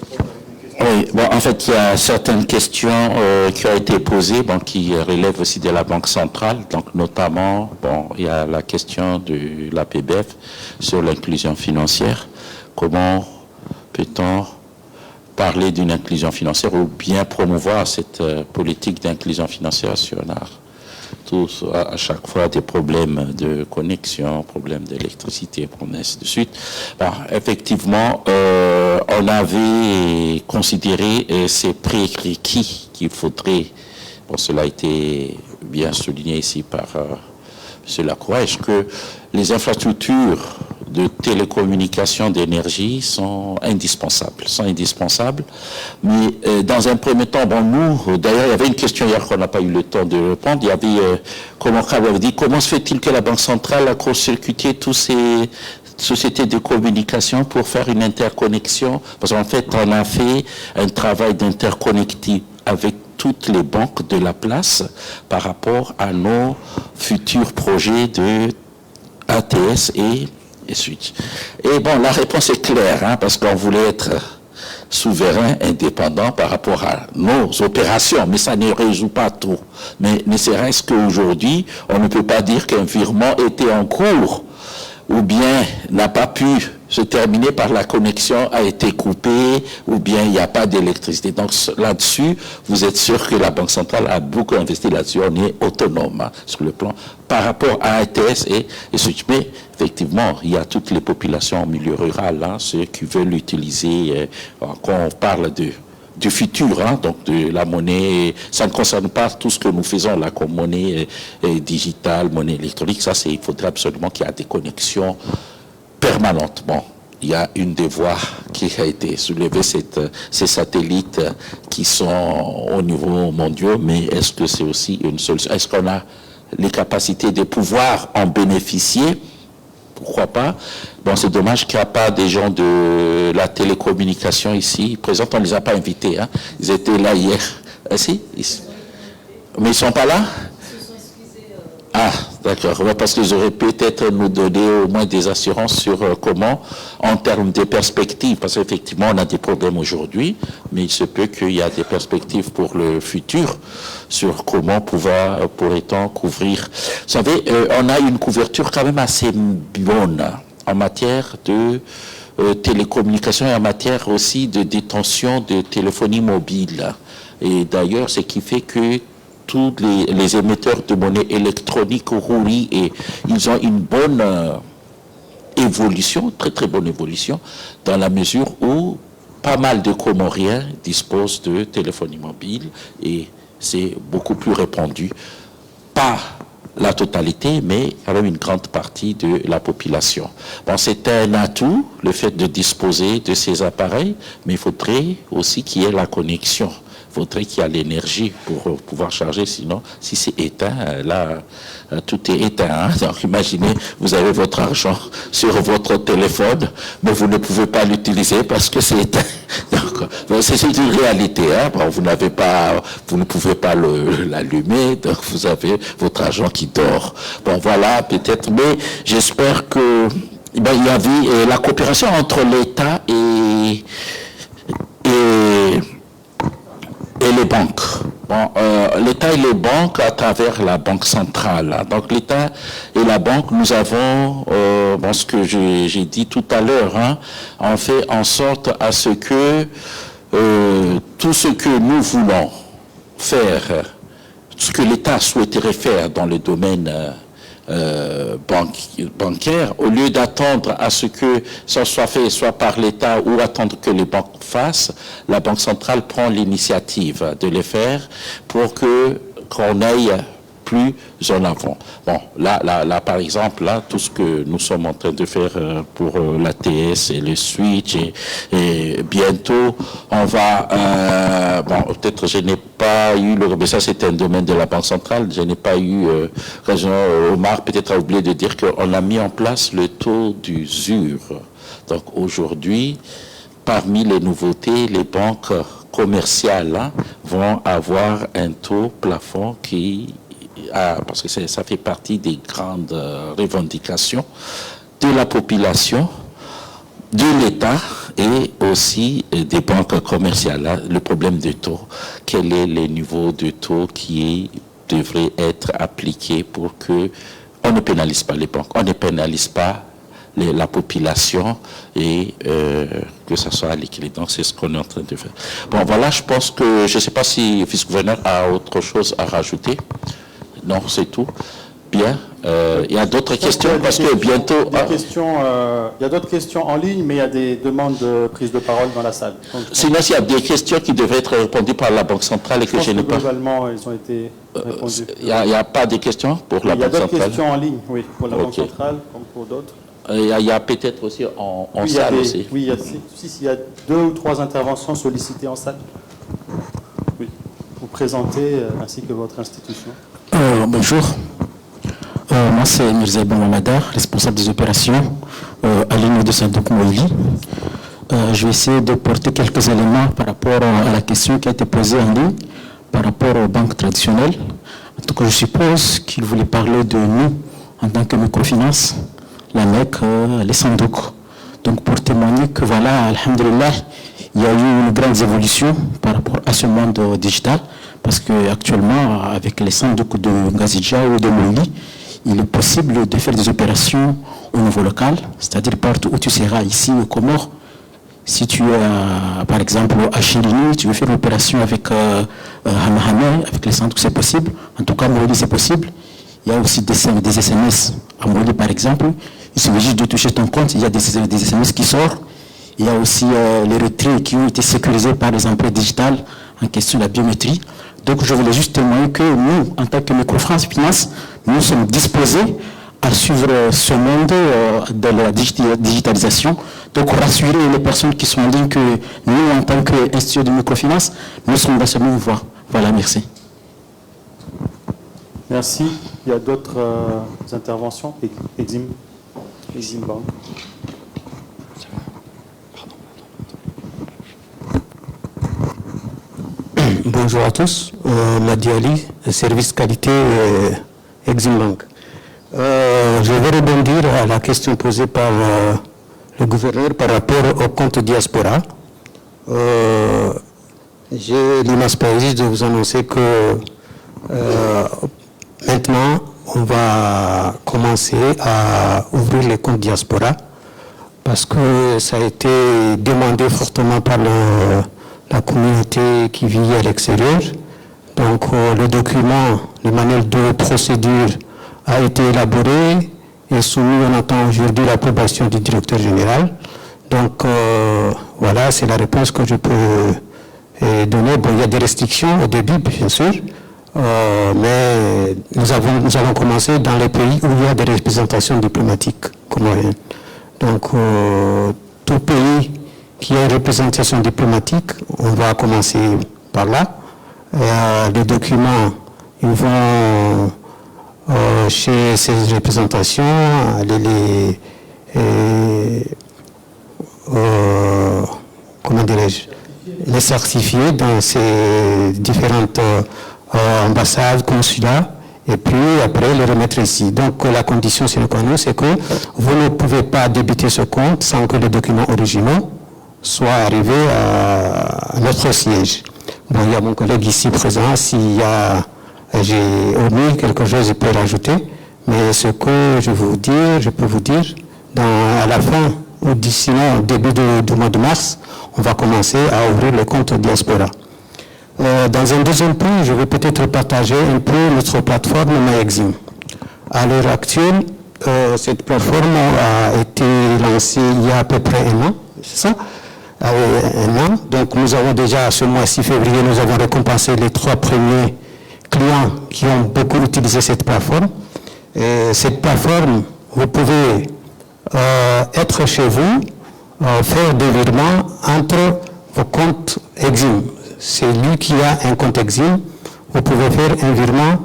qui répond avec des questions. Oui, bon, en fait, il y a certaines questions qui ont été posées, bon, qui relèvent aussi de la Banque centrale. Donc, notamment, bon, il y a la question de l'APBF sur l'inclusion financière. Comment peut-on parler d'une inclusion financière ou bien promouvoir cette politique d'inclusion financière si on a tous à chaque fois des problèmes de connexion, problèmes d'électricité, ainsi de suite. Bon, effectivement, on avait considéré ces prérequis qu'il faudrait, bon, cela a été bien souligné ici par M. Lacroix, est-ce que les infrastructures de télécommunication d'énergie sont indispensables. Mais dans un premier temps, bon, nous, d'ailleurs, il y avait une question hier qu'on n'a pas eu le temps de répondre. Il y avait, comment se fait-il que la Banque centrale a court-circuité tous ces sociétés de communication pour faire une interconnexion? Parce qu'en fait, on a fait un travail d'interconnecter avec toutes les banques de la place par rapport à nos futurs projets de ATS et Switch. Et bon, la réponse est claire, hein, parce qu'on voulait être souverain, indépendant par rapport à nos opérations, mais ça ne résout pas tout. Mais ne serait-ce qu'aujourd'hui, on ne peut pas dire qu'un virement était en cours ou bien n'a pas pu se terminer par la connexion a été coupée ou bien il n'y a pas d'électricité. Donc là-dessus, vous êtes sûr que la Banque centrale a beaucoup investi là-dessus. On est autonome hein, sur le plan par rapport à ATS et Switch. Mais effectivement, il y a toutes les populations en milieu rural, hein, ceux qui veulent utiliser, quand on parle du futur, hein, donc de la monnaie, ça ne concerne pas tout ce que nous faisons là comme monnaie digitale, monnaie électronique, ça il faudrait absolument qu'il y ait des connexions permanentes. Bon, il y a une des voies qui a été soulevée, ces satellites qui sont au niveau mondial, mais est-ce que c'est aussi une solution? Est-ce qu'on a les capacités de pouvoir en bénéficier? Pourquoi pas? Bon, c'est dommage qu'il n'y a pas des gens de la télécommunication ici présents. On ne les a pas invités. Hein. Ils étaient là hier. Ah, si? Mais ils ne sont pas là? Ah, d'accord. Parce qu'ils auraient peut-être nous donner au moins des assurances sur comment, en termes de perspectives, parce qu'effectivement, on a des problèmes aujourd'hui, mais il se peut qu'il y a des perspectives pour le futur sur comment pourrait-on couvrir. Vous savez, on a une couverture quand même assez bonne en matière de télécommunications et en matière aussi de détention de téléphonie mobile. Et d'ailleurs, ce qui fait que tous les émetteurs de monnaie électronique roulent et ils ont une bonne évolution, très très bonne évolution, dans la mesure où pas mal de Comoriens disposent de téléphonie mobile et c'est beaucoup plus répandu. Pas la totalité, mais quand même une grande partie de la population. Bon, c'est un atout, le fait de disposer de ces appareils, mais il faudrait aussi qu'il y ait la connexion. Il faudrait qu'il y ait l'énergie pour pouvoir charger, sinon, si c'est éteint, là, tout est éteint. Hein? Donc, imaginez, vous avez votre argent sur votre téléphone, mais vous ne pouvez pas l'utiliser parce que c'est éteint. Donc, c'est une réalité. Hein? Bon, vous ne pouvez pas l'allumer, donc vous avez votre argent qui dort. Bon, voilà, peut-être, mais j'espère que il y avait la coopération entre l'État et les banques. Bon, l'État et les banques à travers la Banque centrale. Donc l'État et la banque, nous avons, ce que j'ai dit tout à l'heure, hein, on fait en sorte à ce que tout ce que nous voulons faire, ce que l'État souhaiterait faire dans le domaine bancaire, au lieu d'attendre à ce que ça soit fait soit par l'État ou attendre que les banques fassent, la Banque centrale prend l'initiative de le faire pour qu'on aille plus en avant. Bon, là, par exemple, là, tout ce que nous sommes en train de faire pour l'ATS et le Switch, et bientôt, on va, peut-être je n'ai pas eu, mais ça c'est un domaine de la Banque centrale, je n'ai pas eu raison, Omar peut-être a oublié de dire qu'on a mis en place le taux d'usure. Donc aujourd'hui, parmi les nouveautés, les banques commerciales hein, vont avoir un taux plafond parce que ça fait partie des grandes revendications de la population, de l'État et aussi des banques commerciales. Là, le problème de taux, quel est le niveau de taux qui devrait être appliqué pour que on ne pénalise pas les banques, on ne pénalise pas la population et que ça soit à l'équilibre. Donc c'est ce qu'on est en train de faire. Bon voilà, je pense que, je ne sais pas si le vice-gouverneur a autre chose à rajouter. Non, c'est tout. Bien. Il y a d'autres questions parce que bientôt... Il y a d'autres questions en ligne, mais il y a des demandes de prise de parole dans la salle. Donc, sinon, il y a des questions qui devraient être répondues par la Banque centrale et que je n'ai pas... Globalement, elles ont été répondues. Il n'y a pas de questions pour la Banque centrale? Il y a d'autres questions en ligne, oui, pour la Banque centrale, comme pour d'autres. Il y a peut-être aussi en salle aussi. Oui, il y a 2 ou 3 interventions sollicitées en salle. Oui, vous présentez ainsi que votre institution. Bonjour. Moi, c'est Mirza Ibn Mamadar, responsable des opérations à l'Union de Sandouk Moïli. Je vais essayer de porter quelques éléments par rapport à la question qui a été posée en ligne, par rapport aux banques traditionnelles. En tout cas, je suppose qu'il voulait parler de nous en tant que microfinance, la MEC, les Sandouk. Donc, pour témoigner que voilà, alhamdulillah, il y a eu une grande évolution par rapport à ce monde digital, parce qu'actuellement, avec les Sandouk de Ngazidja ou de Moïli, il est possible de faire des opérations au niveau local, c'est-à-dire partout où tu seras, ici au Comores. Si tu es, par exemple, à Chirini, tu veux faire une opération avec Hamahame, avec les Sandouk, c'est possible. En tout cas, à Moïli, c'est possible. Il y a aussi des SMS à Moïli, par exemple. Il suffit juste de toucher ton compte, il y a des SMS qui sortent. Il y a aussi les retraits qui ont été sécurisés par les empreintes digitales en question de la biométrie. Donc, je voulais juste témoigner que nous, en tant que Microfinance Finance, nous sommes disposés à suivre ce monde de la digitalisation. Donc, rassurer les personnes qui sont en ligne que nous, en tant qu'institut de microfinance, nous sommes dans ce même voie. Voilà, merci. Merci. Il y a d'autres interventions? Exim Bank. Bonjour à tous, Madi Ali, service qualité Exim Bank. Je vais rebondir à la question posée par le gouverneur par rapport au compte diaspora. J'ai l'immense plaisir de vous annoncer que maintenant, on va commencer à ouvrir les comptes diaspora parce que ça a été demandé fortement par la communauté qui vit à l'extérieur. Donc le document, le manuel de procédure a été élaboré et soumis. On attend aujourd'hui l'approbation du directeur général. Donc voilà, c'est la réponse que je peux donner. Bon, il y a des restrictions au début, bien sûr, mais nous allons commencer dans les pays où il y a des représentations diplomatiques comoriennes. Donc tout pays qui a une représentation diplomatique, on va commencer par là. Les documents, ils vont chez ces représentations, comment dirais-je, les certifier dans ces différentes ambassades, consulats, et puis après les remettre ici. Donc la condition sine qua non, c'est que vous ne pouvez pas débiter ce compte sans que les documents originaux soient arrivés à notre siège. Bon, il y a mon collègue ici présent, s'il y a, j'ai omis quelque chose, il peut rajouter, mais ce que je peux vous dire, à la fin, ou d'ici au début du mois de mars, on va commencer à ouvrir le compte diaspora. Dans un deuxième point, je vais peut-être partager un peu notre plateforme MyExim. À l'heure actuelle, cette plateforme a été lancée il y a à peu près un an, c'est ça? Un an. Donc nous avons déjà, ce mois-ci février, nous avons récompensé les 3 premiers clients qui ont beaucoup utilisé cette plateforme. Et cette plateforme, vous pouvez être chez vous, faire des virements entre vos comptes Exim. C'est lui qui a un compte Exim, vous pouvez faire un virement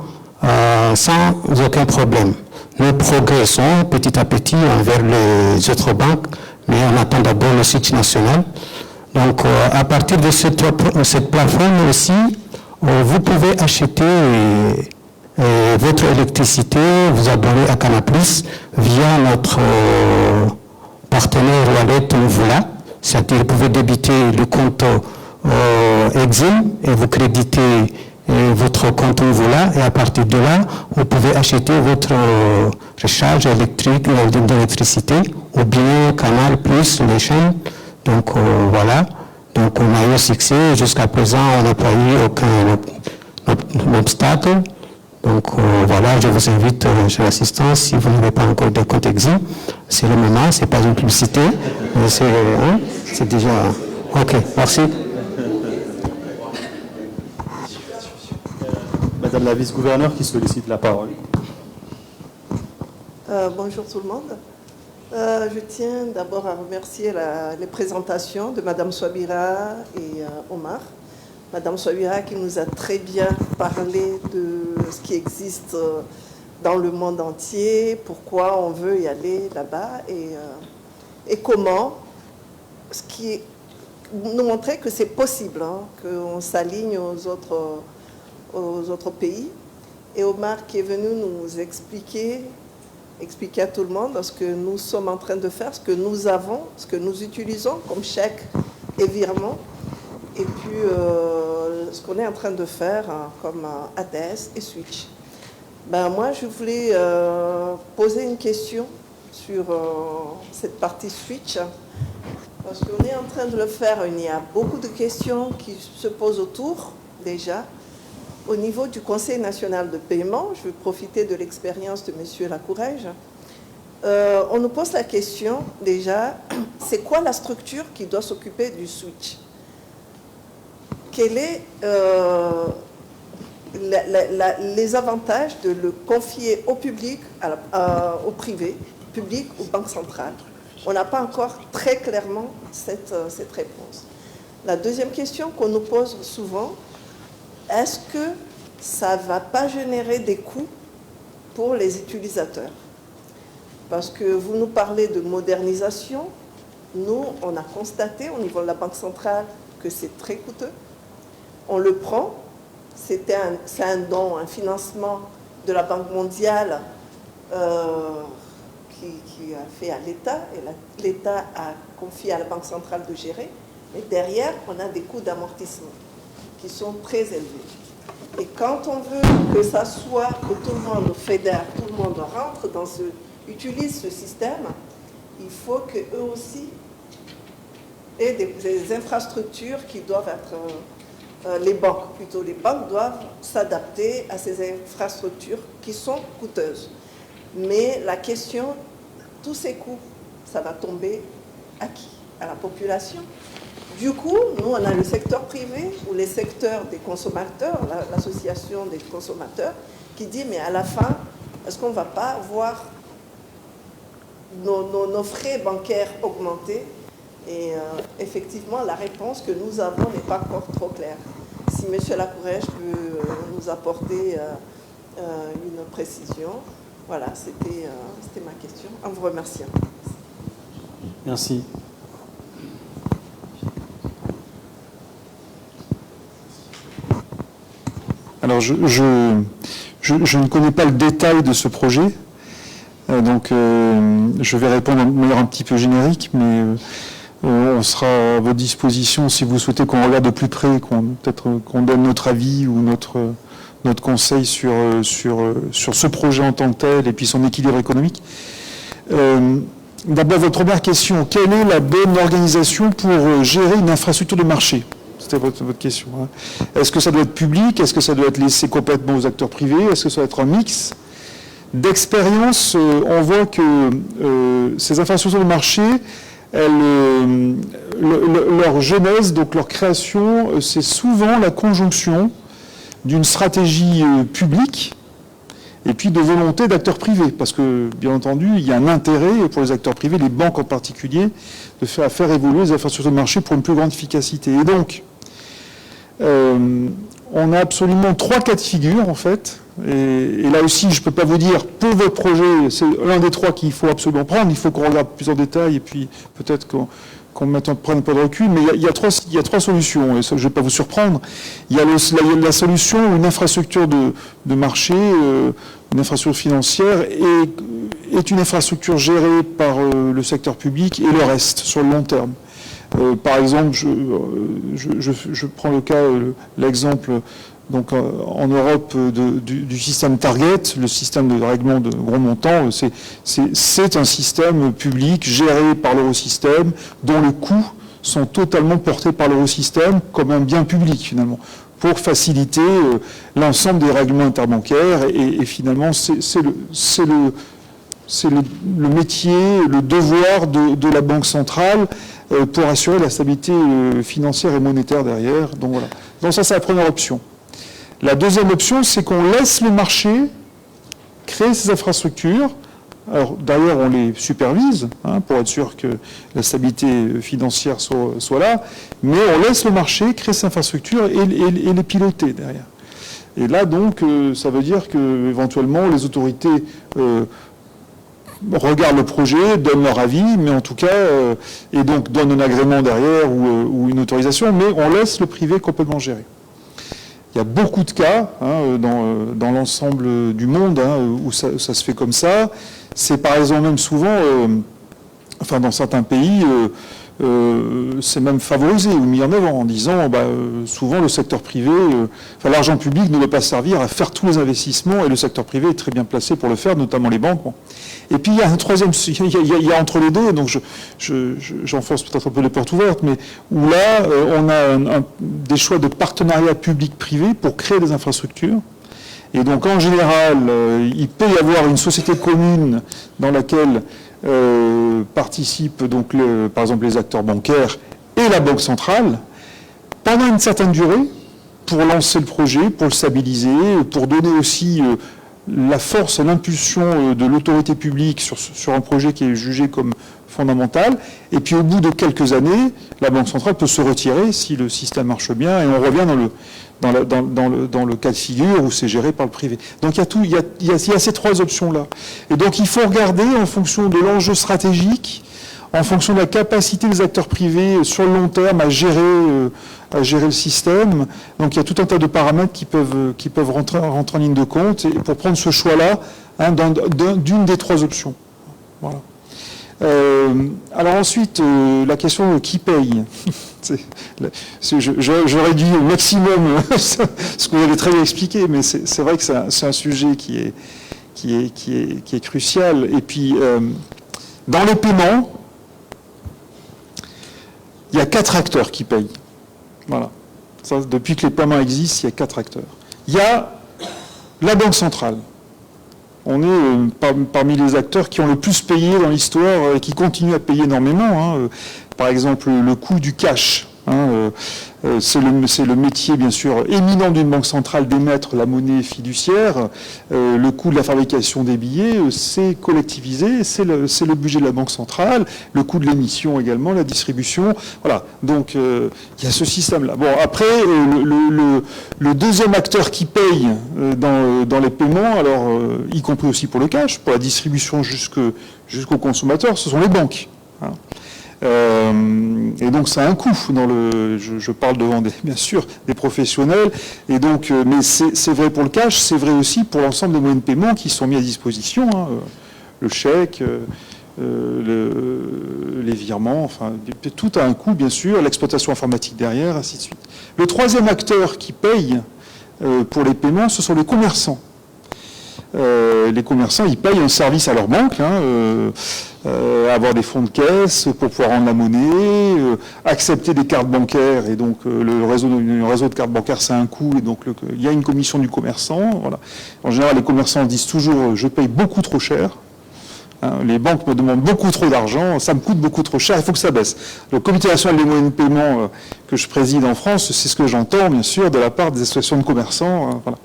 sans aucun problème. Nous progressons petit à petit envers les autres banques, mais on attend d'abord le site national. Donc, à partir de cette plateforme aussi, vous pouvez acheter votre électricité, vous abonner à Canal+ via notre partenaire Wallet Mvula. C'est-à-dire, vous pouvez débiter le compte Exim et vous créditez votre compte Mvula, et à partir de là, vous pouvez acheter votre recharge électrique d'électricité ou bien Canal+, les chaînes. Donc voilà, donc on a eu succès. Jusqu'à présent, on n'a pas eu aucun obstacle. Donc voilà, je vous invite, chère assistance, si vous n'avez pas encore de compte exim, c'est le moment, c'est pas une publicité, mais c'est déjà... Ok, merci. Madame la vice-gouverneure qui sollicite la parole. Bonjour tout le monde. Je tiens d'abord à remercier les présentations de Madame Souabira et Omar. Madame Souabira qui nous a très bien parlé de ce qui existe dans le monde entier, pourquoi on veut y aller là-bas et comment, ce qui nous montrait que c'est possible, qu'on s'aligne aux autres pays. Et Omar qui est venu nous expliquer à tout le monde ce que nous sommes en train de faire, ce que nous avons, ce que nous utilisons comme chèque et virement, et puis ce qu'on est en train de faire comme ATS et Switch. Moi, je voulais poser une question sur cette partie Switch, parce qu'on est en train de le faire, il y a beaucoup de questions qui se posent autour déjà. Au niveau du Conseil national de paiement, je vais profiter de l'expérience de M. Lacourège, on nous pose la question déjà, c'est quoi la structure qui doit s'occuper du switch? Quels sont les avantages de le confier au public, au privé, public ou banque centrale? On n'a pas encore très clairement cette réponse. La deuxième question qu'on nous pose souvent, est-ce que ça ne va pas générer des coûts pour les utilisateurs? Parce que vous nous parlez de modernisation. Nous, on a constaté au niveau de la Banque centrale que c'est très coûteux. On le prend. C'est un don, un financement de la Banque mondiale qui a fait à l'État. Et l'État a confié à la Banque centrale de gérer. Mais derrière, on a des coûts d'amortissement qui sont très élevés. Et quand on veut que ça soit, que tout le monde fédère, tout le monde rentre utilise ce système, il faut qu'eux aussi aient des infrastructures qui doivent être, les banques doivent s'adapter à ces infrastructures qui sont coûteuses. Mais la question, tous ces coûts, ça va tomber à qui? À la population. Du coup, nous, on a le secteur privé ou les secteurs des consommateurs, l'association des consommateurs, qui dit, mais à la fin, est-ce qu'on ne va pas voir nos frais bancaires augmenter? Et effectivement, la réponse que nous avons n'est pas encore trop claire. Si M. Lacourège peut nous apporter une précision, voilà, c'était ma question. En vous remerciant. Merci. Alors, je ne connais pas le détail de ce projet, donc je vais répondre de manière un petit peu générique, mais on sera à votre disposition si vous souhaitez qu'on regarde de plus près, qu'on donne notre avis ou notre conseil sur ce projet en tant que tel et puis son équilibre économique. D'abord, votre première question, quelle est la bonne organisation pour gérer une infrastructure de marché ? C'était votre question. Est-ce que ça doit être public? Est-ce que ça doit être laissé complètement aux acteurs privés? Est-ce que ça doit être un mix? D'expérience, on voit que ces infrastructures de marché, leur genèse, donc leur création, c'est souvent la conjonction d'une stratégie publique et puis de volonté d'acteurs privés. Parce que, bien entendu, il y a un intérêt pour les acteurs privés, les banques en particulier, de faire évoluer les infrastructures de marché pour une plus grande efficacité. Et donc, on a absolument 3 cas de figure, en fait. Et là aussi, je ne peux pas vous dire, pour votre projet, c'est l'un des 3 qu'il faut absolument prendre. Il faut qu'on regarde plus en détail et puis peut-être qu'on prenne un peu de recul. Mais il y a 3 solutions, et ça, je ne vais pas vous surprendre. Il y a la solution où une infrastructure de marché, une infrastructure financière, est une infrastructure gérée par le secteur public et le reste, sur le long terme. Par exemple, je prends l'exemple donc en Europe du système Target, le système de règlement de gros montants. C'est un système public géré par l'Eurosystème dont le coût sont totalement portés par l'eurosystème comme un bien public, finalement, pour faciliter l'ensemble des règlements interbancaires. Et finalement, c'est le métier, le devoir de la Banque centrale pour assurer la stabilité financière et monétaire derrière. Donc voilà. Donc ça, c'est la première option. La deuxième option, c'est qu'on laisse le marché créer ces infrastructures. Alors d'ailleurs, on les supervise pour être sûr que la stabilité financière soit là, mais on laisse le marché créer ces infrastructures et les piloter derrière. Et là, donc, ça veut dire que éventuellement les autorités regardent le projet, donnent leur avis, mais en tout cas, et donc donnent un agrément derrière ou une autorisation, mais on laisse le privé complètement gérer. Il y a beaucoup de cas dans l'ensemble du monde où ça se fait comme ça. C'est par exemple même souvent, dans certains pays, c'est même favorisé ou mis en avant en disant souvent le secteur privé, l'argent public ne doit pas servir à faire tous les investissements et le secteur privé est très bien placé pour le faire, notamment les banques. Bon. Et puis il y a un troisième, il y a entre les deux, donc j'enfonce peut-être un peu les portes ouvertes, mais où là on a des choix de partenariat public-privé pour créer des infrastructures. Et donc en général, il peut y avoir une société commune dans laquelle participent donc par exemple les acteurs bancaires et la Banque centrale pendant une certaine durée pour lancer le projet, pour le stabiliser, pour donner aussi la force et l'impulsion de l'autorité publique sur un projet qui est jugé comme fondamental. Et puis au bout de quelques années, la Banque centrale peut se retirer si le système marche bien et on revient dans le cas de figure où c'est géré par le privé. Donc il y a ces trois options-là. Et donc il faut regarder en fonction de l'enjeu stratégique, en fonction de la capacité des acteurs privés sur le long terme à gérer le système. Donc il y a tout un tas de paramètres qui peuvent rentrer en ligne de compte et pour prendre ce choix-là d'une des trois options. Voilà. Alors ensuite, la question qui paye. J'aurais dit au maximum ce que vous avez très bien expliqué, mais c'est vrai que c'est un sujet qui est crucial. Et puis, dans les paiements, il y a 4 acteurs qui payent. Voilà. Ça, depuis que les paiements existent, il y a 4 acteurs. Il y a la Banque centrale. On est parmi les acteurs qui ont le plus payé dans l'histoire et qui continuent à payer énormément. Par exemple, le coût du cash. C'est le métier, bien sûr, éminent d'une banque centrale d'émettre la monnaie fiduciaire. Le coût de la fabrication des billets, c'est collectivisé, c'est le budget de la banque centrale. Le coût de l'émission également, la distribution. Voilà. Donc, il y a ce système-là. Bon, après, le deuxième acteur qui paye dans les paiements, alors y compris aussi pour le cash, pour la distribution jusqu'au consommateur, ce sont les banques. Et donc ça a un coût. Je parle devant bien sûr des professionnels. Et donc, mais c'est vrai pour le cash, c'est vrai aussi pour l'ensemble des moyens de paiement qui sont mis à disposition. Le chèque, les virements, enfin tout a un coût bien sûr. L'exploitation informatique derrière, ainsi de suite. Le troisième acteur qui paye pour les paiements, ce sont les commerçants. Les commerçants, ils payent un service à leur banque, avoir des fonds de caisse pour pouvoir rendre la monnaie, accepter des cartes bancaires, et donc le réseau de cartes bancaires, c'est un coût, et donc il y a une commission du commerçant. Voilà. En général, les commerçants disent toujours « je paye beaucoup trop cher ». Les banques me demandent beaucoup trop d'argent, ça me coûte beaucoup trop cher, il faut que ça baisse. Le comité national des moyens de paiement que je préside en France, c'est ce que j'entends, bien sûr, de la part des associations de commerçants. Voilà.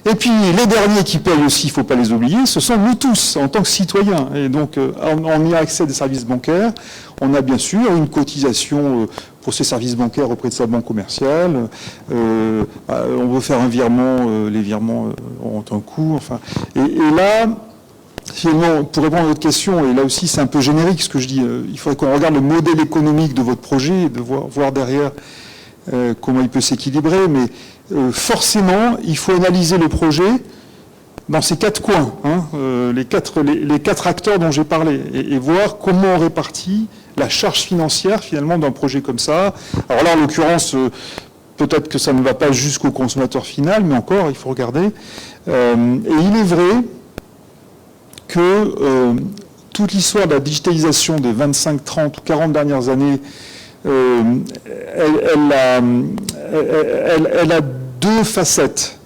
Et puis, les derniers qui payent aussi, il ne faut pas les oublier, ce sont nous tous, en tant que citoyens. Et donc, en ayant accès à des services bancaires, on a bien sûr une cotisation pour ces services bancaires auprès de sa banque commerciale. On veut faire un virement, les virements ont un coût. Enfin, et là... Finalement, pour répondre à votre question, et là aussi c'est un peu générique ce que je dis, il faudrait qu'on regarde le modèle économique de votre projet, de voir derrière comment il peut s'équilibrer, mais forcément, il faut analyser le projet dans ces 4 coins, les quatre acteurs dont j'ai parlé, et voir comment on répartit la charge financière finalement d'un projet comme ça. Alors là, en l'occurrence, peut-être que ça ne va pas jusqu'au consommateur final, mais encore, il faut regarder. Et il est vrai que toute l'histoire de la digitalisation des 25, 30 ou 40 dernières années elle a deux facettes.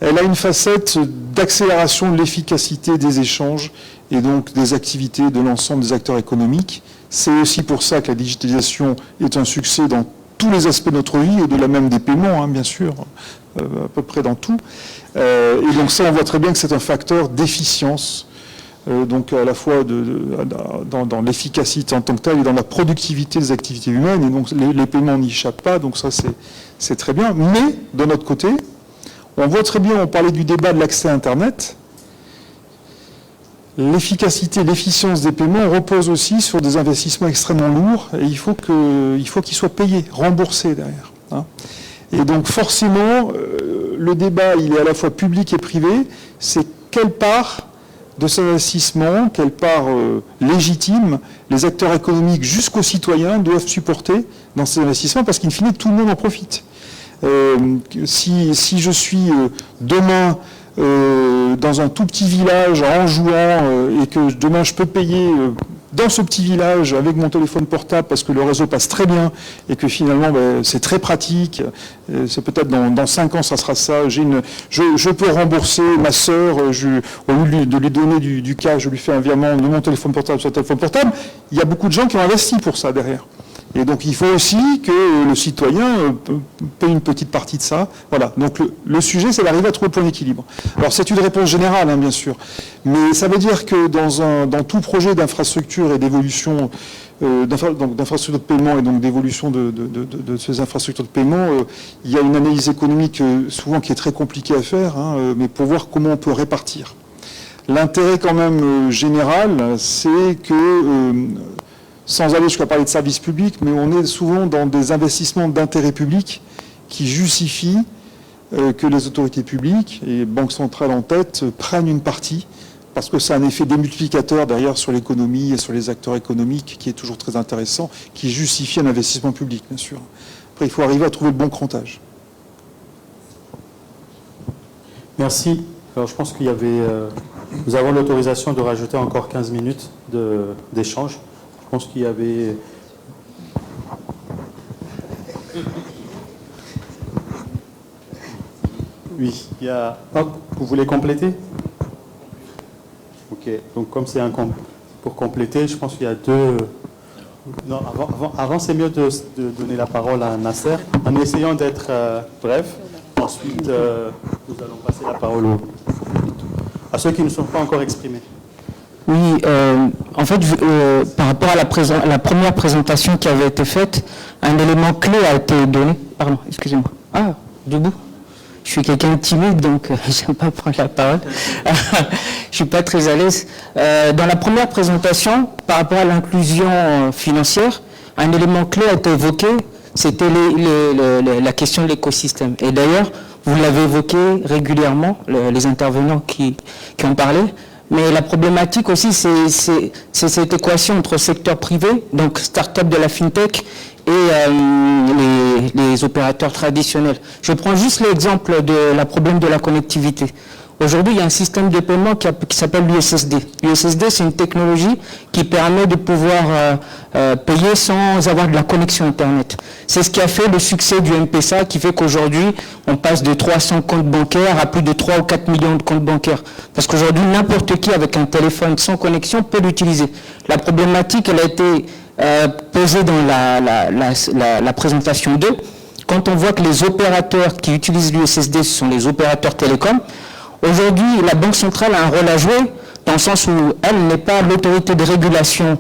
Elle a une facette d'accélération de l'efficacité des échanges et donc des activités de l'ensemble des acteurs économiques. C'est aussi pour ça que la digitalisation est un succès dans tous les aspects de notre vie, au-delà même des paiements, hein, bien sûr, à peu près dans tout. Et donc ça, on voit très bien que c'est un facteur d'efficience, donc à la fois dans l'efficacité en tant que telle et dans la productivité des activités humaines. Et donc les paiements n'y échappent pas, donc ça c'est très bien. Mais d'un autre côté, on voit très bien, on parlait du débat de l'accès à Internet, l'efficacité, l'efficience des paiements repose aussi sur des investissements extrêmement lourds et il faut qu'ils soient payés, remboursés derrière. Hein. Et donc forcément, le débat, il est à la fois public et privé, c'est quelle part de ces investissements, quelle part légitime les acteurs économiques jusqu'aux citoyens doivent supporter dans ces investissements, parce qu'in fine, tout le monde en profite. Si je suis demain dans un tout petit village en jouant et que demain je peux payer dans ce petit village avec mon téléphone portable parce que le réseau passe très bien et que finalement c'est très pratique, c'est peut-être dans 5 ans ça sera ça, je peux rembourser ma sœur, au lieu de lui donner du cash, je lui fais un virement de mon téléphone portable sur le téléphone portable. Il y a beaucoup de gens qui ont investi pour ça derrière. Et donc il faut aussi que le citoyen paye une petite partie de ça. Voilà. Donc le sujet, c'est d'arriver à trouver le point d'équilibre. Alors c'est une réponse générale, hein, bien sûr, mais ça veut dire que dans tout projet d'infrastructure et d'évolution, d'infrastructure de paiement et donc d'évolution de ces infrastructures de paiement, il y a une analyse économique souvent qui est très compliquée à faire, hein, mais pour voir comment on peut répartir. L'intérêt quand même général, c'est que sans aller jusqu'à parler de services publics, mais on est souvent dans des investissements d'intérêt public qui justifient que les autorités publiques, et banques centrales en tête, prennent une partie, parce que c'est un effet démultiplicateur derrière sur l'économie et sur les acteurs économiques qui est toujours très intéressant, qui justifie un investissement public, bien sûr. Après, il faut arriver à trouver le bon crantage. Merci. Alors, je pense qu'il y avait... nous avons l'autorisation de rajouter encore 15 minutes d'échange. Je pense qu'il y avait... Oui, il y a... Hop, vous voulez compléter? Ok, donc comme c'est pour compléter, je pense qu'il y a deux... Non, avant c'est mieux de donner la parole à Nasser, en essayant d'être bref. Ensuite, nous allons passer la parole à ceux qui ne sont pas encore exprimés. Oui, en fait, par rapport à la première présentation qui avait été faite, un élément clé a été donné. Pardon, excusez-moi. Ah, debout. Je suis quelqu'un de timide, donc j'aime pas prendre la parole. Je suis pas très à l'aise. Dans la première présentation, par rapport à l'inclusion financière, un élément clé a été évoqué, c'était la question de l'écosystème. Et d'ailleurs, vous l'avez évoqué régulièrement, les intervenants qui ont parlé. Mais la problématique aussi, c'est cette équation entre secteur privé, donc start-up de la FinTech, et les opérateurs traditionnels. Je prends juste l'exemple de la problème de la connectivité. Aujourd'hui, il y a un système de paiement qui s'appelle l'USSD. L'USSD, c'est une technologie qui permet de pouvoir payer sans avoir de la connexion Internet. C'est ce qui a fait le succès du M-Pesa, qui fait qu'aujourd'hui, on passe de 300 comptes bancaires à plus de 3 ou 4 millions de comptes bancaires. Parce qu'aujourd'hui, n'importe qui avec un téléphone sans connexion peut l'utiliser. La problématique, elle a été posée dans la présentation 2. Quand on voit que les opérateurs qui utilisent l'USSD, ce sont les opérateurs télécoms, aujourd'hui, la Banque centrale a un rôle à jouer, dans le sens où elle n'est pas l'autorité de régulation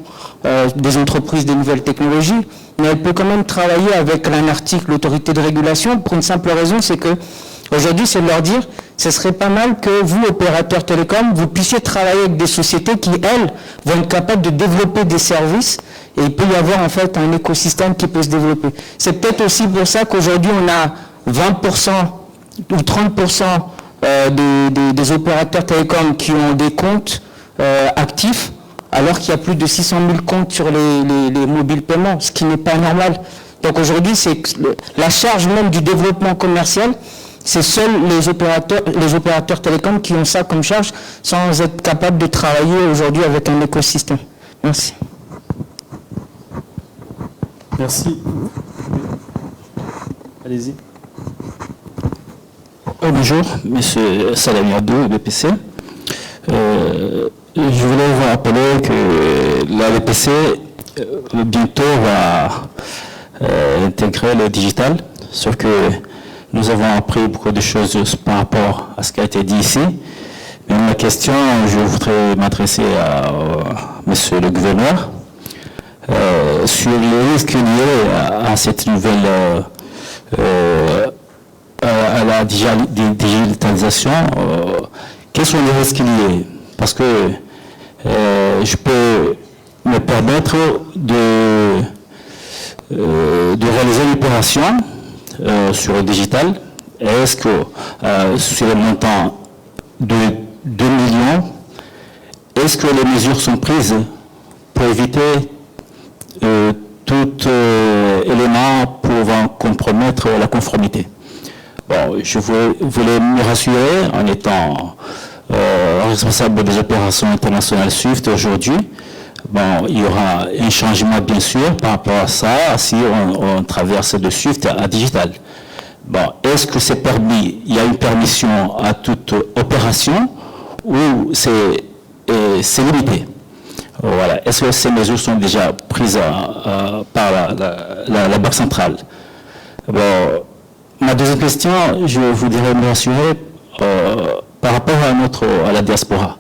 des entreprises des nouvelles technologies, mais elle peut quand même travailler avec l'ANARTIC, l'autorité de régulation, pour une simple raison, c'est que aujourd'hui, c'est de leur dire, ce serait pas mal que vous, opérateurs télécoms, vous puissiez travailler avec des sociétés qui, elles, vont être capables de développer des services, et il peut y avoir en fait un écosystème qui peut se développer. C'est peut-être aussi pour ça qu'aujourd'hui, on a 20% ou 30% des opérateurs télécoms qui ont des comptes actifs, alors qu'il y a plus de 600 000 comptes sur les mobiles paiements, ce qui n'est pas normal. Donc aujourd'hui, c'est la charge même du développement commercial, c'est seuls les opérateurs télécoms qui ont ça comme charge, sans être capables de travailler aujourd'hui avec un écosystème. Merci. Merci. Allez-y. Bonjour, monsieur Salami Abdou, BPC. Je voulais vous rappeler que la BPC bientôt va intégrer le digital, sauf que nous avons appris beaucoup de choses par rapport à ce qui a été dit ici. Mais ma question, je voudrais m'adresser à monsieur le gouverneur sur les risques liés à cette nouvelle à la digitalisation. Quels sont les risques liés? Parce que je peux me permettre de réaliser une opération sur le digital. Est-ce que sur le montant de 2 millions, est-ce que les mesures sont prises pour éviter tout élément pouvant compromettre la conformité? Bon, je voulais me rassurer en étant responsable des opérations internationales SWIFT aujourd'hui. Bon, il y aura un changement bien sûr par rapport à ça si on traverse de SWIFT à digital. Bon, est-ce que c'est permis? Il y a une permission à toute opération ou c'est limité? Voilà. Est-ce que ces mesures sont déjà prises par la Banque centrale? Bon, ma deuxième question, je voudrais me rassurer par rapport à la diaspora.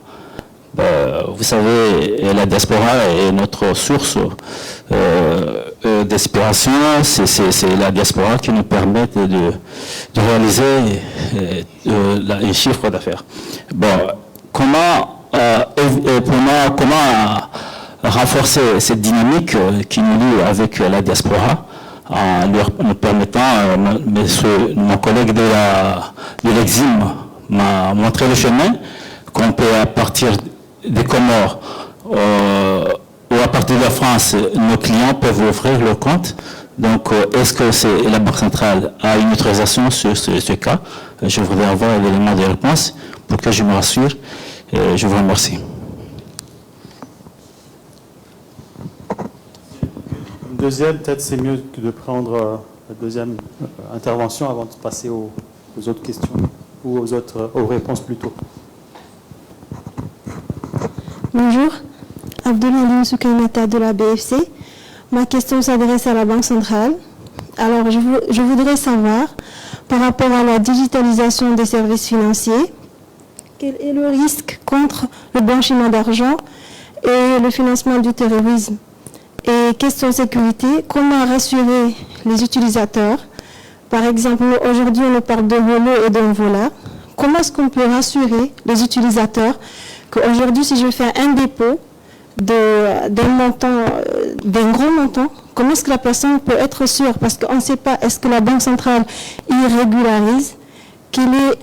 Vous savez, la diaspora est notre source d'inspiration. C'est la diaspora qui nous permet de réaliser un chiffre d'affaires. Bon, comment renforcer cette dynamique qui nous lie avec la diaspora en nous permettant, mon collègue de l'Exim m'a montré le chemin qu'on peut à partir des Comores ou à partir de la France, nos clients peuvent ouvrir leur compte. Donc, est-ce que la Banque centrale a une autorisation sur ce cas? Je voudrais avoir l'élément de réponse pour que je me rassure. Je vous remercie. Une deuxième, peut-être c'est mieux que de prendre la deuxième intervention avant de passer aux autres questions ou aux réponses plutôt. Bonjour, Abdoulaye Soukainata de la BFC. Ma question s'adresse à la Banque centrale. Alors, je voudrais savoir, par rapport à la digitalisation des services financiers, quel est le risque contre le blanchiment d'argent et le financement du terrorisme? Et question sécurité, comment rassurer les utilisateurs? Par exemple, aujourd'hui, on nous parle de voler et d'un voleur. Comment est-ce qu'on peut rassurer les utilisateurs qu'aujourd'hui, si je fais un dépôt d'un gros montant, comment est-ce que la personne peut être sûre? Parce qu'on ne sait pas, est-ce que la Banque centrale y régularise? Quel est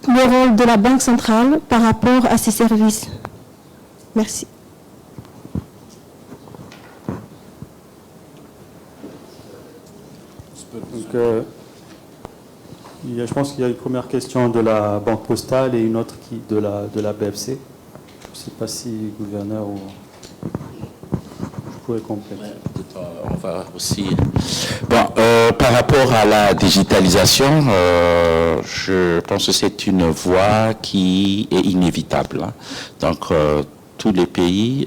le rôle de la Banque centrale par rapport à ces services? Merci. Donc, je pense qu'il y a une première question de la Banque postale et une autre de la BFC. Je ne sais pas si le gouverneur ou je pourrais compléter. On va aussi. Bon, par rapport à la digitalisation, je pense que c'est une voie qui est inévitable. Hein. Donc, tous les pays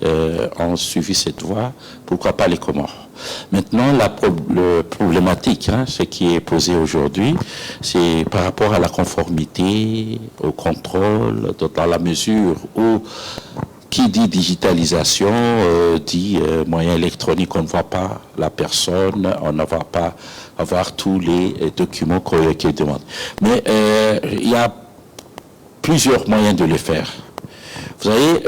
ont suivi cette voie. Pourquoi pas les Comores? Maintenant, la problématique, ce qui est posé aujourd'hui, c'est par rapport à la conformité, au contrôle, dans la mesure où qui dit digitalisation dit moyen électronique, on ne voit pas la personne, on ne va pas avoir tous les documents qu'il demande. Mais il y a plusieurs moyens de le faire. Vous savez,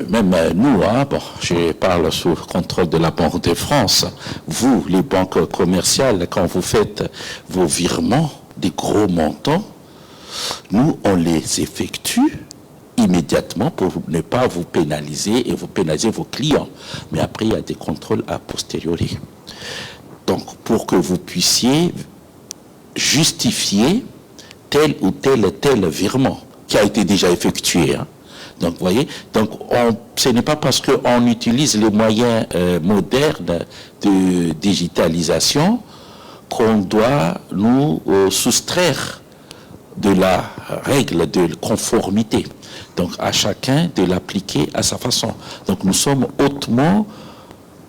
même nous, bon, je parle sous contrôle de la Banque de France, vous, les banques commerciales, quand vous faites vos virements, des gros montants, nous, on les effectue immédiatement pour ne pas vous pénaliser et vous pénaliser vos clients. Mais après, il y a des contrôles a posteriori. Donc, pour que vous puissiez justifier tel ou tel virement qui a été déjà effectué, Donc, vous voyez, donc ce n'est pas parce qu'on utilise les moyens modernes de digitalisation qu'on doit nous soustraire de la règle de conformité. Donc, à chacun de l'appliquer à sa façon. Donc, nous sommes hautement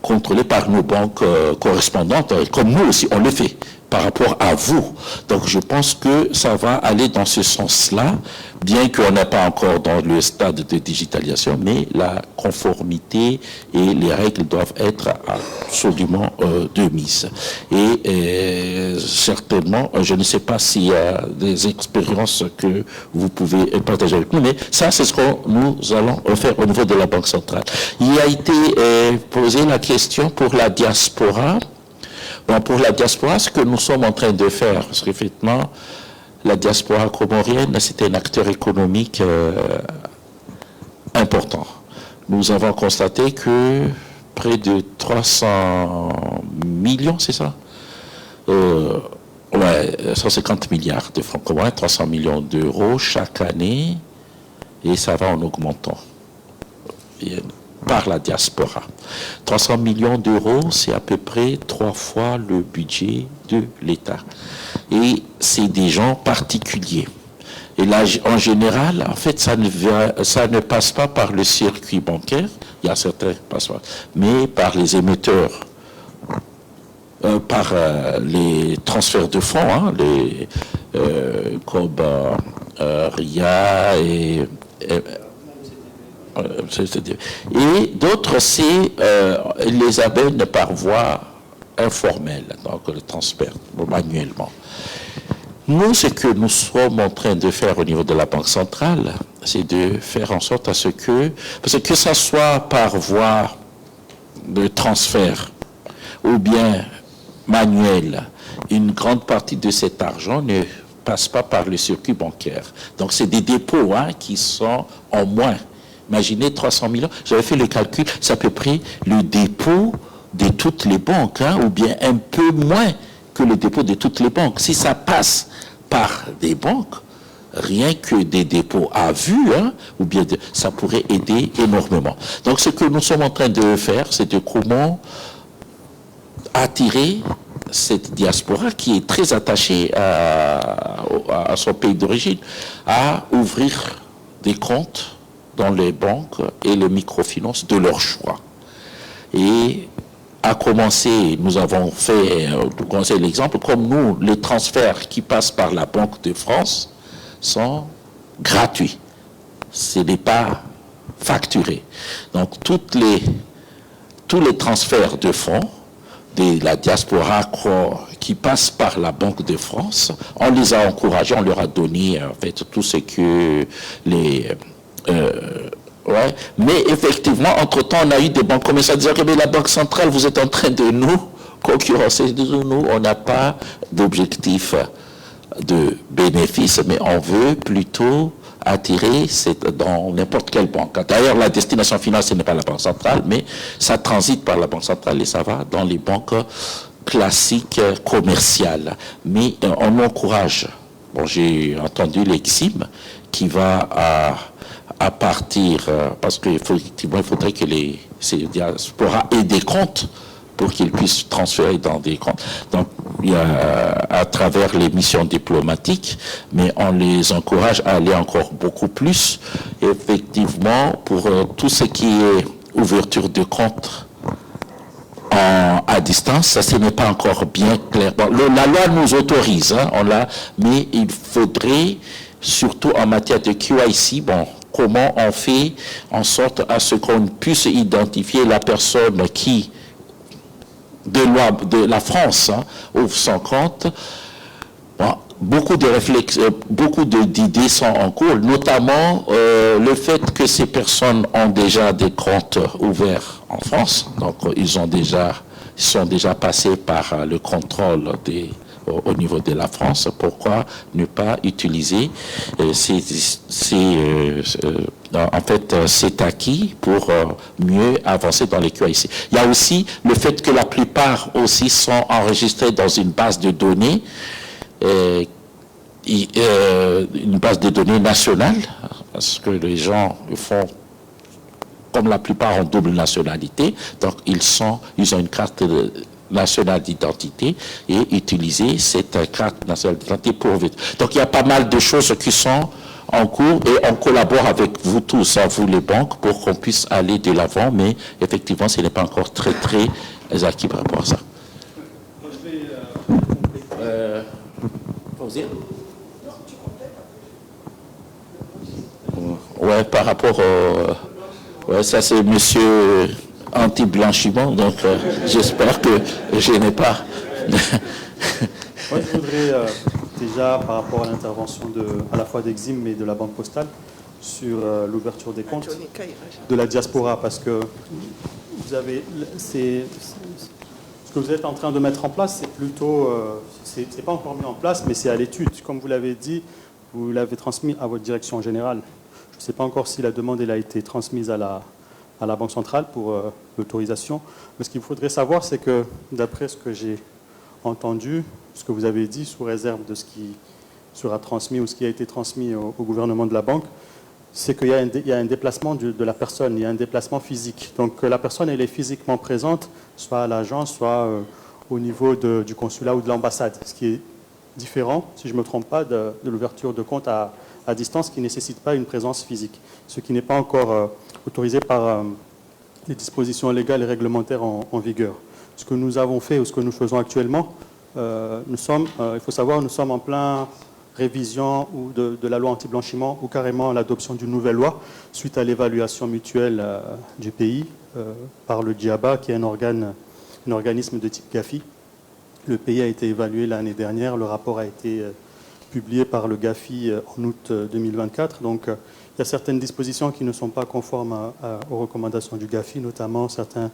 contrôlés par nos banques correspondantes, comme nous aussi, on le fait, par rapport à vous. Donc, je pense que ça va aller dans ce sens-là, bien qu'on n'est pas encore dans le stade de digitalisation, mais la conformité et les règles doivent être absolument de mise. Et certainement, je ne sais pas s'il y a des expériences que vous pouvez partager avec nous, mais ça, c'est ce que nous allons faire au niveau de la Banque centrale. Il a été posé la question pour la diaspora. Bon, pour la diaspora, ce que nous sommes en train de faire, parce qu'effectivement, la diaspora comorienne, c'était un acteur économique important. Nous avons constaté que près de 300 millions, c'est ça? 150 milliards de francs comoriens, 300 millions d'euros chaque année, et ça va en augmentant par la diaspora. 300 millions d'euros, c'est à peu près 3 fois le budget de l'État. Et c'est des gens particuliers. Et là, en général, en fait, ça ne passe pas par le circuit bancaire, il y a certains passeports, mais par les émetteurs, par les transferts de fonds, hein, comme RIA et d'autres, c'est les amènent par voie informelle, donc le transfert manuellement. Nous, ce que nous sommes en train de faire au niveau de la Banque centrale, c'est de faire en sorte à ce que, parce que ça soit par voie de transfert ou bien manuel, une grande partie de cet argent ne passe pas par le circuit bancaire. Donc, c'est des dépôts qui sont en moins. Imaginez 300 millions, j'avais fait le calcul, c'est à peu près le dépôt de toutes les banques, ou bien un peu moins que le dépôt de toutes les banques. Si ça passe par des banques, rien que des dépôts à vue, ou bien ça pourrait aider énormément. Donc ce que nous sommes en train de faire, c'est de comment attirer cette diaspora qui est très attachée à son pays d'origine, à ouvrir des comptes dans les banques et les microfinances de leur choix. Et à commencer, nous avons fait, pour commencer l'exemple, comme nous, les transferts qui passent par la Banque de France sont gratuits. Ce n'est pas facturé. Donc, tous les transferts de fonds de la diaspora qui passent par la Banque de France, on les a encouragés, on leur a donné en fait tout ce que les... Mais effectivement, entre-temps, on a eu des banques commerciales disant que la Banque centrale, vous êtes en train de nous concurrencer. Nous, on n'a pas d'objectif de bénéfice, mais on veut plutôt attirer dans n'importe quelle banque. D'ailleurs, la destination finale, ce n'est pas la Banque centrale, mais ça transite par la Banque centrale et ça va dans les banques classiques commerciales. Mais on encourage. Bon, j'ai entendu l'Exim qui va à partir, parce qu'effectivement, il faudrait que ces diasporas aient des comptes pour qu'ils puissent transférer dans des comptes. Donc, il y a à travers les missions diplomatiques, mais on les encourage à aller encore beaucoup plus. Effectivement, pour tout ce qui est ouverture de comptes à distance, ça, ce n'est pas encore bien clair. Bon, la loi nous autorise, mais il faudrait, surtout en matière de QIC, comment on fait en sorte à ce qu'on puisse identifier la personne qui, de la France, ouvre son compte. Beaucoup de réflexes, beaucoup d'idées sont en cours, notamment le fait que ces personnes ont déjà des comptes ouverts en France, donc ils sont déjà passés par le contrôle au niveau de la France. Pourquoi ne pas utiliser cet acquis pour mieux avancer dans les QIC. Il y a aussi le fait que la plupart aussi sont enregistrés dans une base de données, une base de données nationale, parce que les gens font, comme la plupart ont double nationalité, donc ils ont une carte nationale d'identité et utiliser cette carte nationale d'identité pour vivre. Donc il y a pas mal de choses qui sont en cours et on collabore avec vous tous, vous les banques, pour qu'on puisse aller de l'avant, mais effectivement ce n'est pas encore très acquis par rapport à ça. Ouais, par rapport au... Ouais, ça c'est monsieur anti-blanchiment, donc j'espère que je n'ai pas... Moi, je voudrais déjà, par rapport à l'intervention à la fois d'Exim mais de la Banque Postale, sur l'ouverture des comptes de la diaspora, parce que vous avez... Ce que vous êtes en train de mettre en place, c'est plutôt... c'est pas encore mis en place, mais c'est à l'étude. Comme vous l'avez dit, vous l'avez transmis à votre direction générale. Je ne sais pas encore si la demande elle a été transmise à la Banque centrale pour l'autorisation. Mais ce qu'il faudrait savoir, c'est que, d'après ce que j'ai entendu, ce que vous avez dit, sous réserve de ce qui sera transmis ou ce qui a été transmis au gouvernement de la banque, c'est qu'il y a un déplacement de la personne, il y a un déplacement physique. Donc la personne, elle est physiquement présente, soit à l'agence, soit au niveau du consulat ou de l'ambassade, ce qui est différent, si je ne me trompe pas, de l'ouverture de compte à distance qui ne nécessite pas une présence physique, ce qui n'est pas encore autorisé par les dispositions légales et réglementaires en vigueur. Ce que nous avons fait ou ce que nous faisons actuellement, il faut savoir, nous sommes en plein révision ou de la loi anti-blanchiment ou carrément l'adoption d'une nouvelle loi suite à l'évaluation mutuelle du pays par le DIABA, qui est un organisme de type GAFI. Le pays a été évalué l'année dernière, le rapport a été publié par le GAFI en août 2024. Donc, il y a certaines dispositions qui ne sont pas conformes aux recommandations du GAFI, notamment certains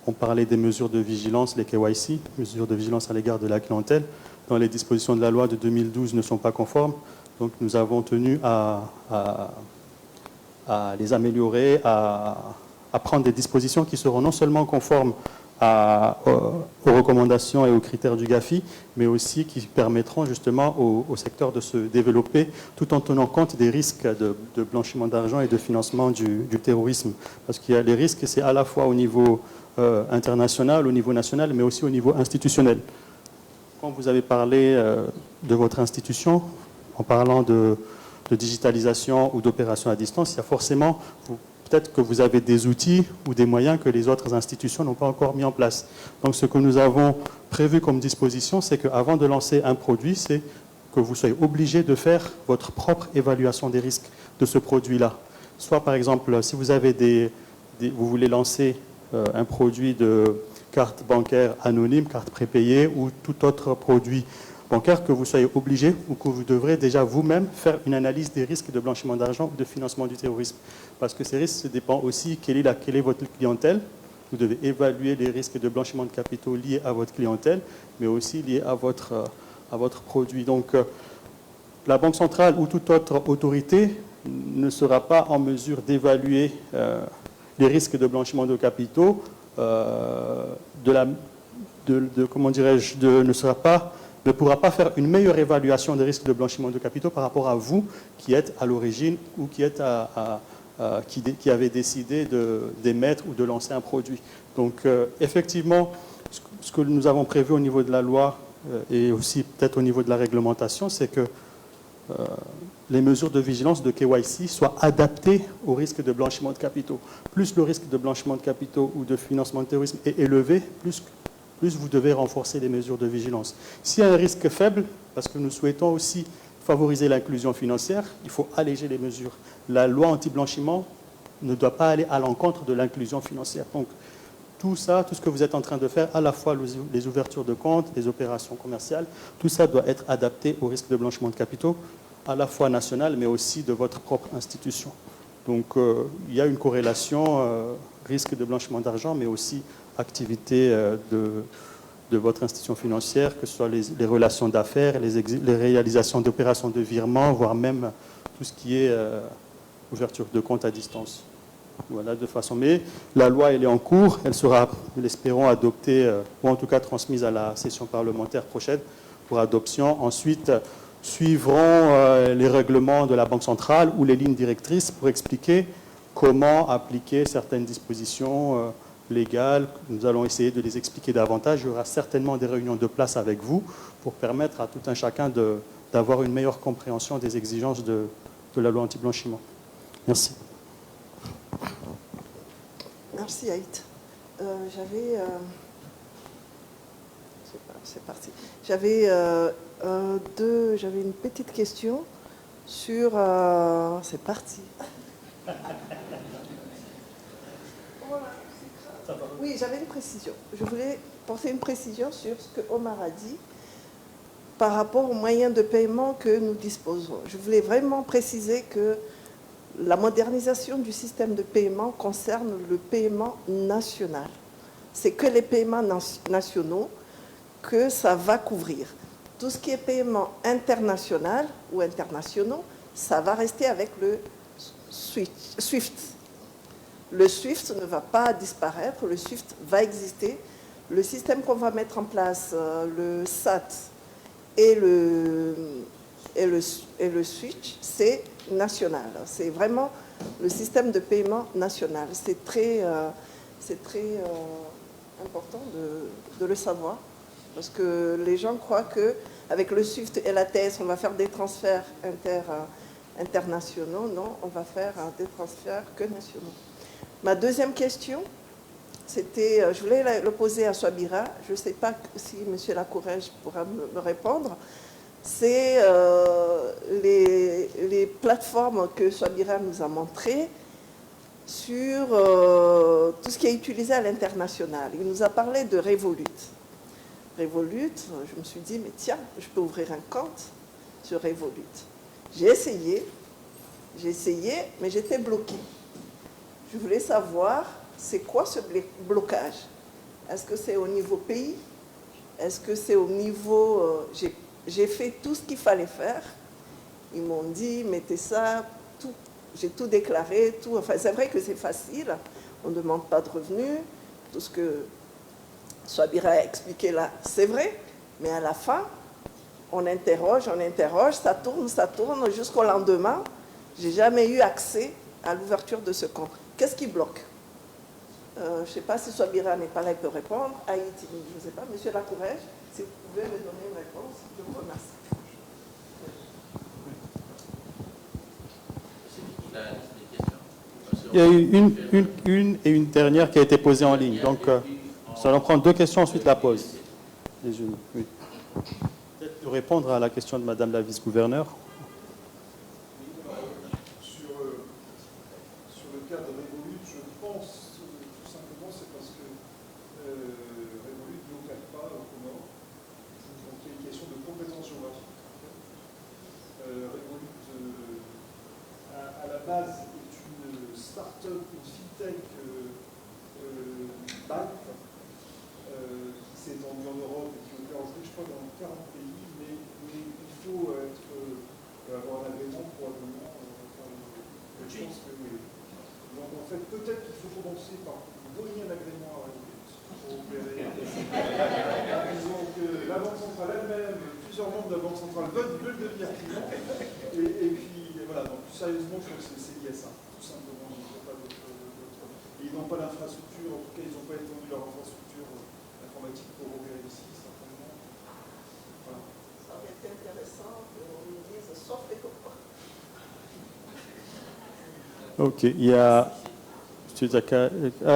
ont parlé des mesures de vigilance, les KYC, mesures de vigilance à l'égard de la clientèle, dont les dispositions de la loi de 2012 ne sont pas conformes. Donc, nous avons tenu à les améliorer, à prendre des dispositions qui seront non seulement conformes aux recommandations et aux critères du GAFI, mais aussi qui permettront justement au secteur de se développer tout en tenant compte des risques de blanchiment d'argent et de financement du terrorisme. Parce qu'il y a les risques, c'est à la fois au niveau international, au niveau national, mais aussi au niveau institutionnel. Quand vous avez parlé de votre institution, en parlant de digitalisation ou d'opération à distance, il y a forcément... Peut-être que vous avez des outils ou des moyens que les autres institutions n'ont pas encore mis en place. Donc ce que nous avons prévu comme disposition, c'est qu'avant de lancer un produit, c'est que vous soyez obligé de faire votre propre évaluation des risques de ce produit-là. Soit par exemple, si vous avez vous voulez lancer un produit de carte bancaire anonyme, carte prépayée ou tout autre produit bancaire, que vous soyez obligé ou que vous devrez déjà vous-même faire une analyse des risques de blanchiment d'argent ou de financement du terrorisme. Parce que ces risques dépendent aussi quelle est votre clientèle. Vous devez évaluer les risques de blanchiment de capitaux liés à votre clientèle, mais aussi liés à votre produit. Donc, la Banque centrale ou toute autre autorité ne sera pas en mesure d'évaluer les risques de blanchiment de capitaux, ne pourra pas faire une meilleure évaluation des risques de blanchiment de capitaux par rapport à vous qui êtes à l'origine ou qui avez décidé d'émettre ou de lancer un produit. Donc effectivement, ce que nous avons prévu au niveau de la loi et aussi peut-être au niveau de la réglementation, c'est que les mesures de vigilance de KYC soient adaptées au risque de blanchiment de capitaux. Plus le risque de blanchiment de capitaux ou de financement de terrorisme est élevé, plus vous devez renforcer les mesures de vigilance. S'il y a un risque faible, parce que nous souhaitons aussi favoriser l'inclusion financière, il faut alléger les mesures. La loi anti-blanchiment ne doit pas aller à l'encontre de l'inclusion financière. Donc, tout ça, tout ce que vous êtes en train de faire, à la fois les ouvertures de comptes, les opérations commerciales, tout ça doit être adapté au risque de blanchiment de capitaux, à la fois national, mais aussi de votre propre institution. Donc, il y a une corrélation risque de blanchiment d'argent, mais aussi activité de votre institution financière, que ce soit les relations d'affaires, les réalisations d'opérations de virement, voire même tout ce qui est ouverture de compte à distance. Voilà, de façon. Mais la loi, elle est en cours, elle sera, nous l'espérons, adoptée, ou en tout cas transmise à la session parlementaire prochaine pour adoption. Ensuite, suivront les règlements de la Banque centrale ou les lignes directrices pour expliquer comment appliquer certaines dispositions légales. Nous allons essayer de les expliquer davantage. Il y aura certainement des réunions de place avec vous pour permettre à tout un chacun d'avoir une meilleure compréhension des exigences de la loi anti-blanchiment. Merci. Merci Haït. C'est parti. J'avais une petite question sur... c'est parti. Oui, j'avais une précision. Je voulais porter une précision sur ce que Omar a dit par rapport aux moyens de paiement que nous disposons. Je voulais vraiment préciser que la modernisation du système de paiement concerne le paiement national. C'est que les paiements nationaux que ça va couvrir. Tout ce qui est paiement international ou internationaux, ça va rester avec le SWIFT. Le SWIFT ne va pas disparaître, le SWIFT va exister. Le système qu'on va mettre en place, le SAT et le SWIFT, c'est national. C'est vraiment le système de paiement national. C'est très important de le savoir, parce que les gens croient qu'avec le SWIFT et l'ATS, on va faire des transferts internationaux. Non, on va faire des transferts que nationaux. Ma deuxième question, c'était, je voulais le poser à Swabira, je ne sais pas si M. Lacourège pourra me répondre, c'est les plateformes que Swabira nous a montrées sur tout ce qui est utilisé à l'international. Il nous a parlé de Revolut. Revolut, je me suis dit, mais tiens, je peux ouvrir un compte sur Revolut. J'ai essayé, mais j'étais bloquée. Je voulais savoir, c'est quoi ce blocage? Est-ce que c'est au niveau pays? Est-ce que c'est au niveau... J'ai fait tout ce qu'il fallait faire. Ils m'ont dit, mettez ça, tout. J'ai tout déclaré, tout. Enfin, c'est vrai que c'est facile. On ne demande pas de revenus. Tout ce que Swabira a expliqué là, c'est vrai. Mais à la fin, on interroge, ça tourne jusqu'au lendemain. Je n'ai jamais eu accès à l'ouverture de ce compte. Qu'est-ce qui bloque? Je ne sais pas si Swabira n'est pas là, il peut répondre. Haïti, je ne sais pas. Monsieur Lacourège, si vous pouvez me donner une réponse, je vous remercie. Il y a eu une dernière qui a été posée en ligne. Donc, ça va prendre deux questions, ensuite la pause. Oui. Peut-être de répondre à la question de Madame la vice-gouverneure. Sur le cas de Revolut, je pense tout simplement c'est parce que Revolut n'opère pas au Comores. Donc il y a une question de compétence géographique. Revolut, à la base, est une start-up, une fintech banque qui s'est étendue en Europe et qui opère aujourd'hui, je crois, dans 40 pays, mais il faut avoir un agrément probablement. Je pense que oui. Donc en fait, peut-être qu'il faut commencer par donner un agrément à Revolut pour opérer. Disons que la Banque centrale elle-même, plusieurs membres de la Banque centrale veulent devenir clients. Et puis voilà, donc plus sérieusement, je pense que c'est lié à ça, tout simplement. Ils n'ont pas l'infrastructure, en tout cas, ils n'ont pas étendu leur infrastructure informatique pour opérer ici, certainement. Voilà. Ça aurait été intéressant qu'on nous dise sauf les copains. Ok, il y a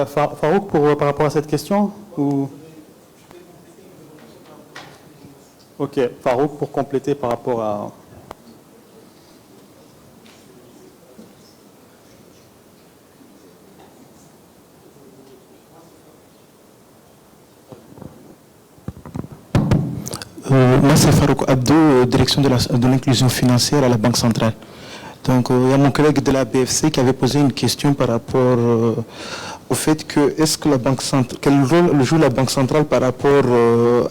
Farouk par rapport à cette question ou... Ok, Farouk pour compléter par rapport à... Moi, c'est Farouk Abdou, direction de l'inclusion financière à la Banque centrale. Donc, il y a mon collègue de la BFC qui avait posé une question par rapport au fait que, est-ce que la Banque centrale, quel rôle joue la Banque centrale par rapport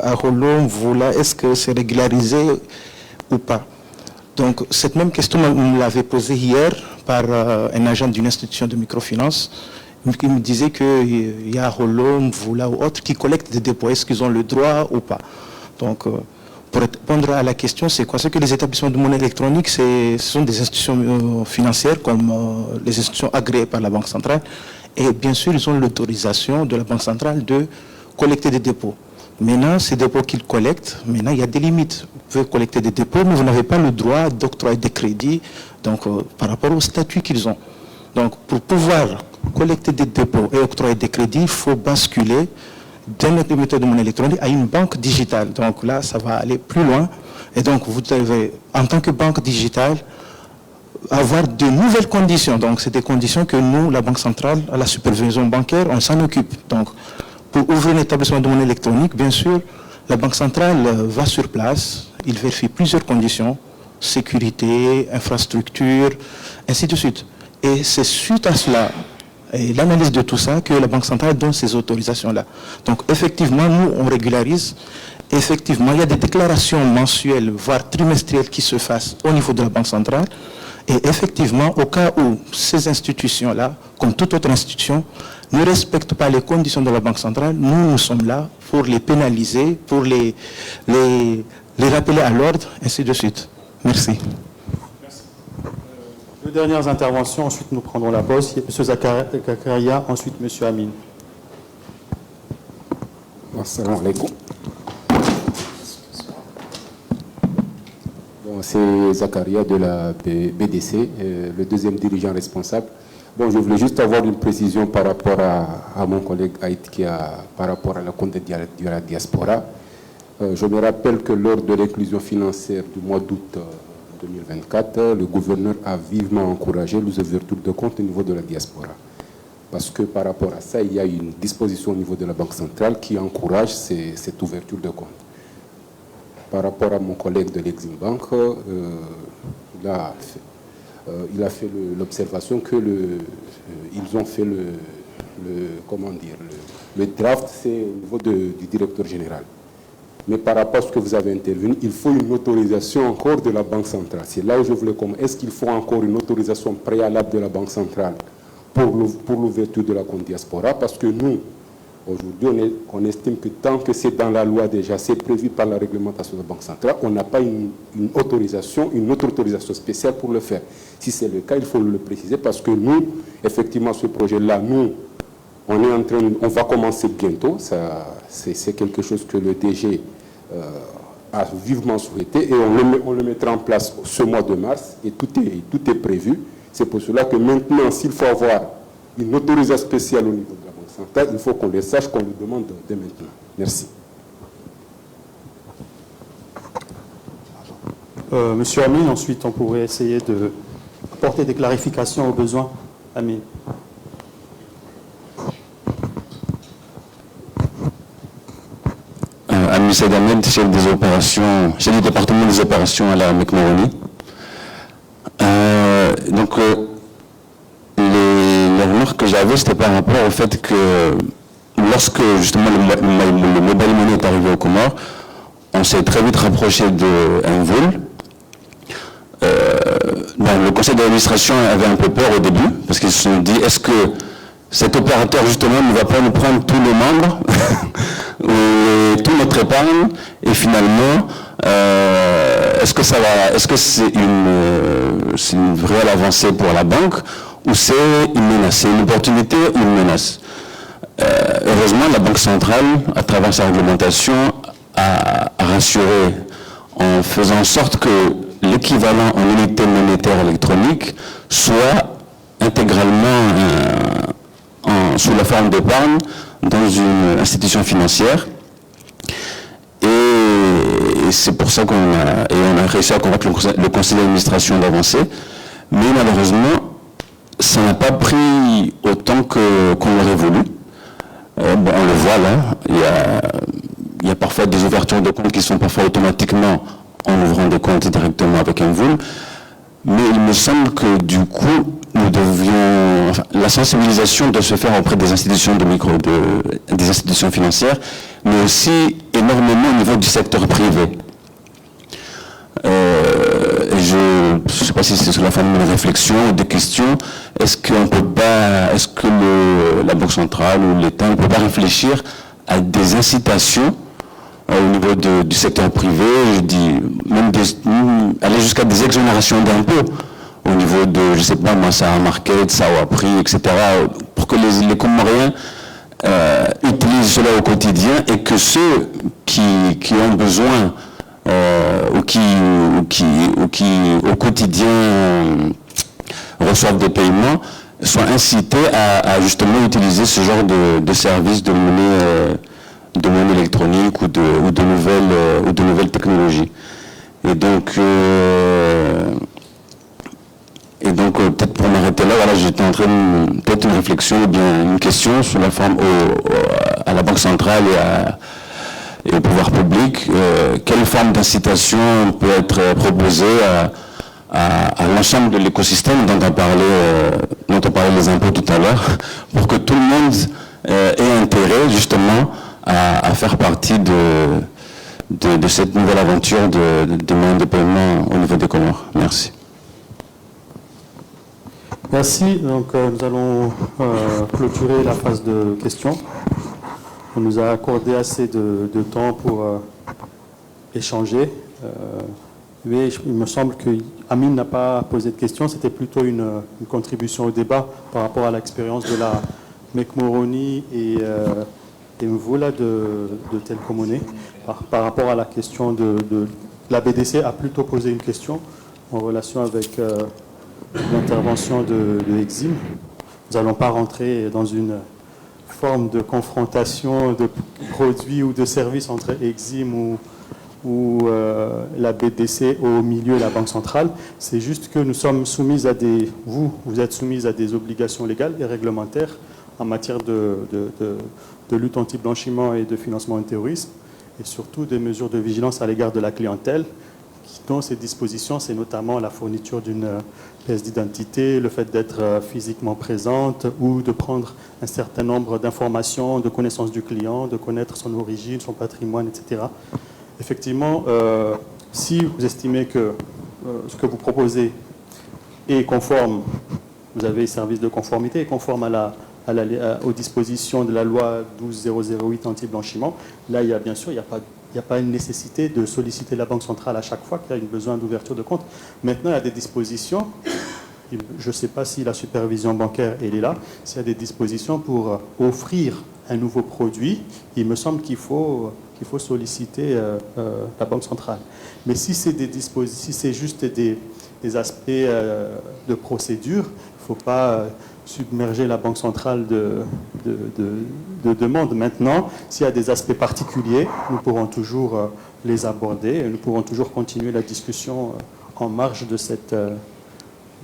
à Rolon, Voula, est-ce que c'est régularisé ou pas? Donc, cette même question, on me l'avait posée hier par un agent d'une institution de microfinance. Il me disait qu'il y a Rolon, Voula ou autres qui collectent des dépôts. Est-ce qu'ils ont le droit ou pas? Donc, pour répondre à la question, c'est quoi? C'est que les établissements de monnaie électronique, ce sont des institutions financières comme les institutions agréées par la Banque centrale. Et bien sûr, ils ont l'autorisation de la Banque centrale de collecter des dépôts. Maintenant, ces dépôts qu'ils collectent, maintenant, il y a des limites. Vous pouvez collecter des dépôts, mais vous n'avez pas le droit d'octroyer des crédits donc, par rapport au statut qu'ils ont. Donc, pour pouvoir collecter des dépôts et octroyer des crédits, il faut basculer d'un émetteur de monnaie électronique à une banque digitale. Donc là, ça va aller plus loin. Et donc, vous devez, en tant que banque digitale, avoir de nouvelles conditions. Donc, c'est des conditions que nous, la Banque centrale, à la supervision bancaire, on s'en occupe. Donc, pour ouvrir un établissement de monnaie électronique, bien sûr, la Banque centrale va sur place, il vérifie plusieurs conditions, sécurité, infrastructure, ainsi de suite. Et c'est suite à cela, et l'analyse de tout ça, que la Banque centrale donne ces autorisations-là. Donc, effectivement, nous, on régularise. Effectivement, il y a des déclarations mensuelles, voire trimestrielles qui se fassent au niveau de la Banque centrale. Et effectivement, au cas où ces institutions-là, comme toute autre institution, ne respectent pas les conditions de la Banque centrale, nous sommes là pour les pénaliser, pour les rappeler à l'ordre, ainsi de suite. Merci. Merci. Deux dernières interventions, ensuite nous prendrons la pause. M. Zakaria, ensuite M. Amin. Assalamu alaikum. C'est Zakaria de la BDC, le deuxième dirigeant responsable. Bon, je voulais juste avoir une précision par rapport à mon collègue Haït par rapport à la compte de la diaspora. Je me rappelle que lors de l'inclusion financière du mois d'août 2024, le gouverneur a vivement encouragé l'ouverture de compte au niveau de la diaspora. Parce que par rapport à ça, il y a une disposition au niveau de la Banque centrale qui encourage cette ouverture de compte. Par rapport à mon collègue de l'Exim Bank, il a fait l'observation que ils ont fait le draft, c'est au niveau du directeur général. Mais par rapport à ce que vous avez intervenu, il faut une autorisation encore de la Banque centrale. C'est là où je voulais commencer. Est-ce qu'il faut encore une autorisation préalable de la Banque centrale pour l'ouverture de la compte diaspora? Parce que nous, aujourd'hui, on estime que tant que c'est dans la loi déjà, c'est prévu par la réglementation de la Banque centrale, on n'a pas une autre autorisation spéciale pour le faire. Si c'est le cas, il faut le préciser parce que nous, effectivement, ce projet-là, on va commencer bientôt. C'est quelque chose que le DG a vivement souhaité et on le mettra en place ce mois de mars et tout est prévu. C'est pour cela que maintenant, s'il faut avoir une autorisation spéciale au niveau de la Banque centrale, il faut qu'on le sache, qu'on le demande dès maintenant. Merci. Monsieur Amin, ensuite on pourrait essayer de apporter des clarifications aux besoins. Amin. Amin Saïd Ahmed, chef du département des opérations à la Mecque Moroni. Donc, les remarques que j'avais, c'était par rapport au fait que lorsque justement le mobile money est arrivé aux Comores, on s'est très vite rapproché d'un vol. Le conseil d'administration avait un peu peur au début, parce qu'ils se sont dit, est-ce que cet opérateur justement ne va pas nous prendre tous les membres, toute notre épargne, et finalement, est-ce que c'est une réelle avancée pour la banque, ou c'est une menace, c'est une opportunité ou une menace? Heureusement, la Banque centrale, à travers sa réglementation, a rassuré en faisant en sorte que l'équivalent en unité monétaire électronique soit intégralement sous la forme d'épargne dans une institution financière. Et c'est pour ça qu'on a réussi à convaincre le conseil d'administration d'avancer. Mais malheureusement, ça n'a pas pris autant qu'on l'aurait voulu. On le voit là, il y a parfois des ouvertures de comptes qui sont parfois automatiquement en ouvrant des comptes directement avec un VUL. Mais il me semble que du coup, la sensibilisation doit se faire auprès des institutions des institutions financières, mais aussi énormément au niveau du secteur privé. Je ne sais pas si c'est sous la forme de réflexion ou de questions. Est-ce que la Banque centrale ou l'État ne peut pas réfléchir à des incitations au niveau du secteur privé, je dis même aller jusqu'à des exonérations d'impôts au niveau de, je sais pas moi, Sahara Market, Sawa Prix, etc., pour que les Comoriens utilisent cela au quotidien et que ceux qui ont besoin ou qui au quotidien reçoivent des paiements soient incités à justement utiliser ce genre de services de monnaie électronique ou de nouvelles technologies. Et donc peut-être pour m'arrêter là, voilà, j'étais en train de peut-être une réflexion ou bien une question sur la forme à la Banque centrale et au pouvoir public. Quelle forme d'incitation peut être proposée à l'ensemble de l'écosystème dont on parlait les impôts tout à l'heure, pour que tout le monde ait intérêt justement à faire partie de cette nouvelle aventure de moyens de paiement au niveau des Comores. Merci. Merci. Donc nous allons clôturer la phase de questions. On nous a accordé assez de temps pour échanger. Mais il me semble que Amine n'a pas posé de questions. C'était plutôt une contribution au débat par rapport à l'expérience de la Mekmoroni et Mvoula de Telkomone. Par rapport à la question de la BDC a plutôt posé une question en relation avec l'intervention de Exim. Nous n'allons pas rentrer dans une forme de confrontation de produits ou de services entre Exim ou la BDC au milieu de la Banque centrale. C'est juste que nous sommes soumis à vous êtes soumis à des obligations légales et réglementaires en matière de lutte anti-blanchiment et de financement du terrorisme, et surtout des mesures de vigilance à l'égard de la clientèle. Dans ces dispositions, c'est notamment la fourniture d'une pièce d'identité, le fait d'être physiquement présente ou de prendre un certain nombre d'informations, de connaissances du client, de connaître son origine, son patrimoine, etc. Effectivement, si vous estimez que ce que vous proposez est conforme, vous avez service de conformité, est conforme aux dispositions de la loi 12008 anti-blanchiment, là, bien sûr, il n'y a pas une nécessité de solliciter la Banque centrale à chaque fois qu'il y a besoin d'ouverture de compte. Maintenant, il y a des dispositions, je ne sais pas si la supervision bancaire elle est là, s'il y a des dispositions pour offrir un nouveau produit, il me semble qu'il faut solliciter la Banque centrale. Mais si c'est juste des aspects de procédure, il ne faut pas submerger la Banque centrale de demandes. Maintenant, s'il y a des aspects particuliers, nous pourrons toujours les aborder et nous pourrons toujours continuer la discussion en marge de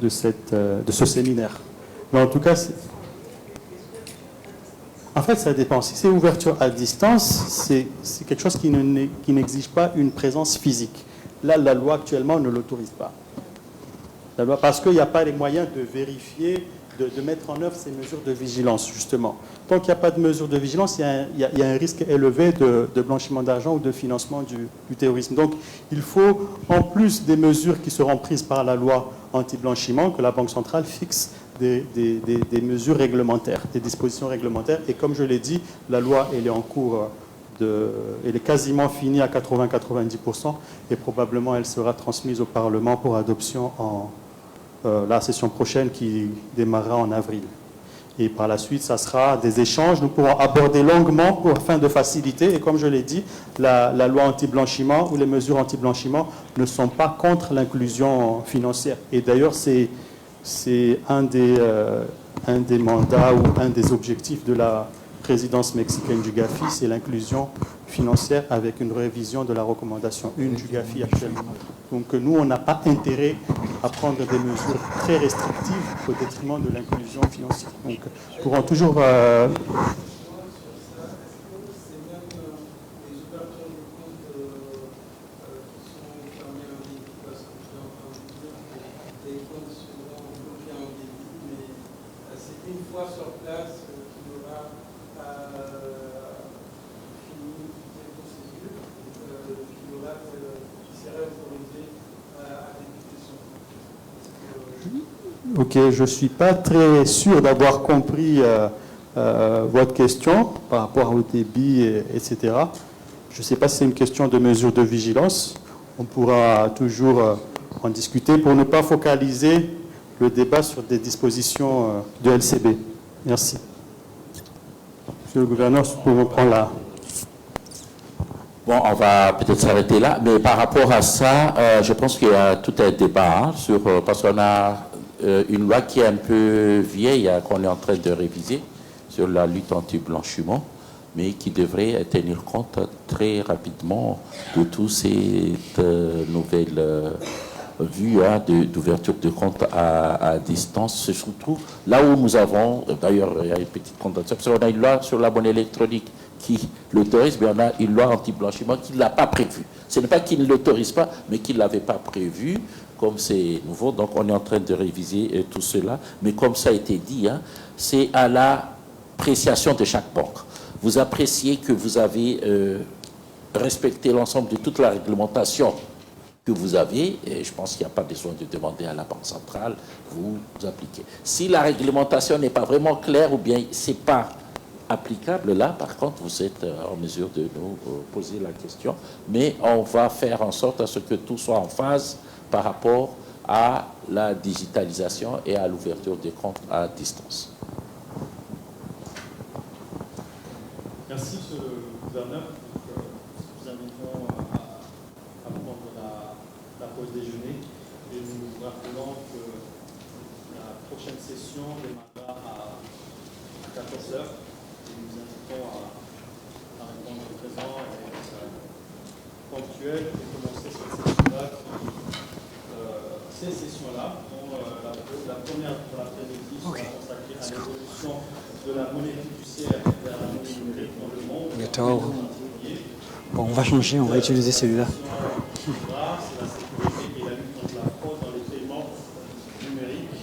ce séminaire. Mais en tout cas, en fait, ça dépend. Si c'est ouverture à distance, c'est quelque chose qui n'exige pas une présence physique. Là, la loi actuellement ne l'autorise pas. La loi, parce qu'il n'y a pas les moyens de vérifier, de mettre en œuvre ces mesures de vigilance, justement. Tant qu'il n'y a pas de mesures de vigilance, il y a un risque élevé de blanchiment d'argent ou de financement du terrorisme. Donc, il faut, en plus des mesures qui seront prises par la loi anti-blanchiment, que la Banque centrale fixe des mesures réglementaires, des dispositions réglementaires. Et comme je l'ai dit, la loi, elle est en cours, elle est quasiment finie à 80-90%, et probablement elle sera transmise au Parlement pour adoption la session prochaine qui démarrera en avril. Et par la suite, ça sera des échanges. Nous pourrons aborder longuement afin de faciliter. Et comme je l'ai dit, la loi anti-blanchiment ou les mesures anti-blanchiment ne sont pas contre l'inclusion financière. Et d'ailleurs, c'est un des mandats ou un des objectifs de la présidence mexicaine du GAFI, c'est l'inclusion financière avec une révision de la recommandation 1 du GAFI actuellement. Donc nous, on n'a pas intérêt à prendre des mesures très restrictives au détriment de l'inclusion financière. Donc nous pourrons toujours... Ok, je ne suis pas très sûr d'avoir compris votre question par rapport au débit, etc. Je ne sais pas si c'est une question de mesure de vigilance. On pourra toujours en discuter pour ne pas focaliser le débat sur des dispositions de LCB. Merci. Monsieur le gouverneur, si vous pouvez reprendre là. Bon, on va peut-être s'arrêter là, mais par rapport à ça, je pense qu'il y a tout un débat sur, parce qu'on a une loi qui est un peu vieille, qu'on est en train de réviser sur la lutte anti-blanchiment, mais qui devrait tenir compte très rapidement de toutes ces nouvelles vues d'ouverture de compte à distance. C'est surtout là où nous avons, d'ailleurs, il y a une petite condamnation, parce qu'on a une loi sur la monnaie électronique qui l'autorise, mais on a une loi anti-blanchiment qui ne l'a pas prévue. Ce n'est pas qu'il ne l'autorise pas, mais qu'il ne l'avait pas prévu, comme c'est nouveau. Donc on est en train de réviser tout cela. Mais comme ça a été dit, hein, c'est à l'appréciation de chaque banque. Vous appréciez que vous avez respecté l'ensemble de toute la réglementation que vous avez, et je pense qu'il n'y a pas besoin de demander à la Banque centrale, vous appliquez. Si la réglementation n'est pas vraiment claire ou bien ce n'est pas applicable, là, par contre, vous êtes en mesure de nous poser la question, mais on va faire en sorte à ce que tout soit en phase par rapport à la digitalisation et à l'ouverture des comptes à distance. Merci, monsieur le gouverneur. Nous invitons à prendre la pause déjeuner et nous rappelons que la prochaine session démarrera à 14 h. Nous invitons à répondre présent et ponctuel et commencer cette session-là. Ces sessions-là, dont la première pour l'après-midi sera consacrée à l'évolution de la monnaie fiduciaire vers la monnaie numérique dans le monde. Bon, on va changer, on va utiliser celui-là. C'est la sécurité et la lutte contre la fraude dans les paiements numériques.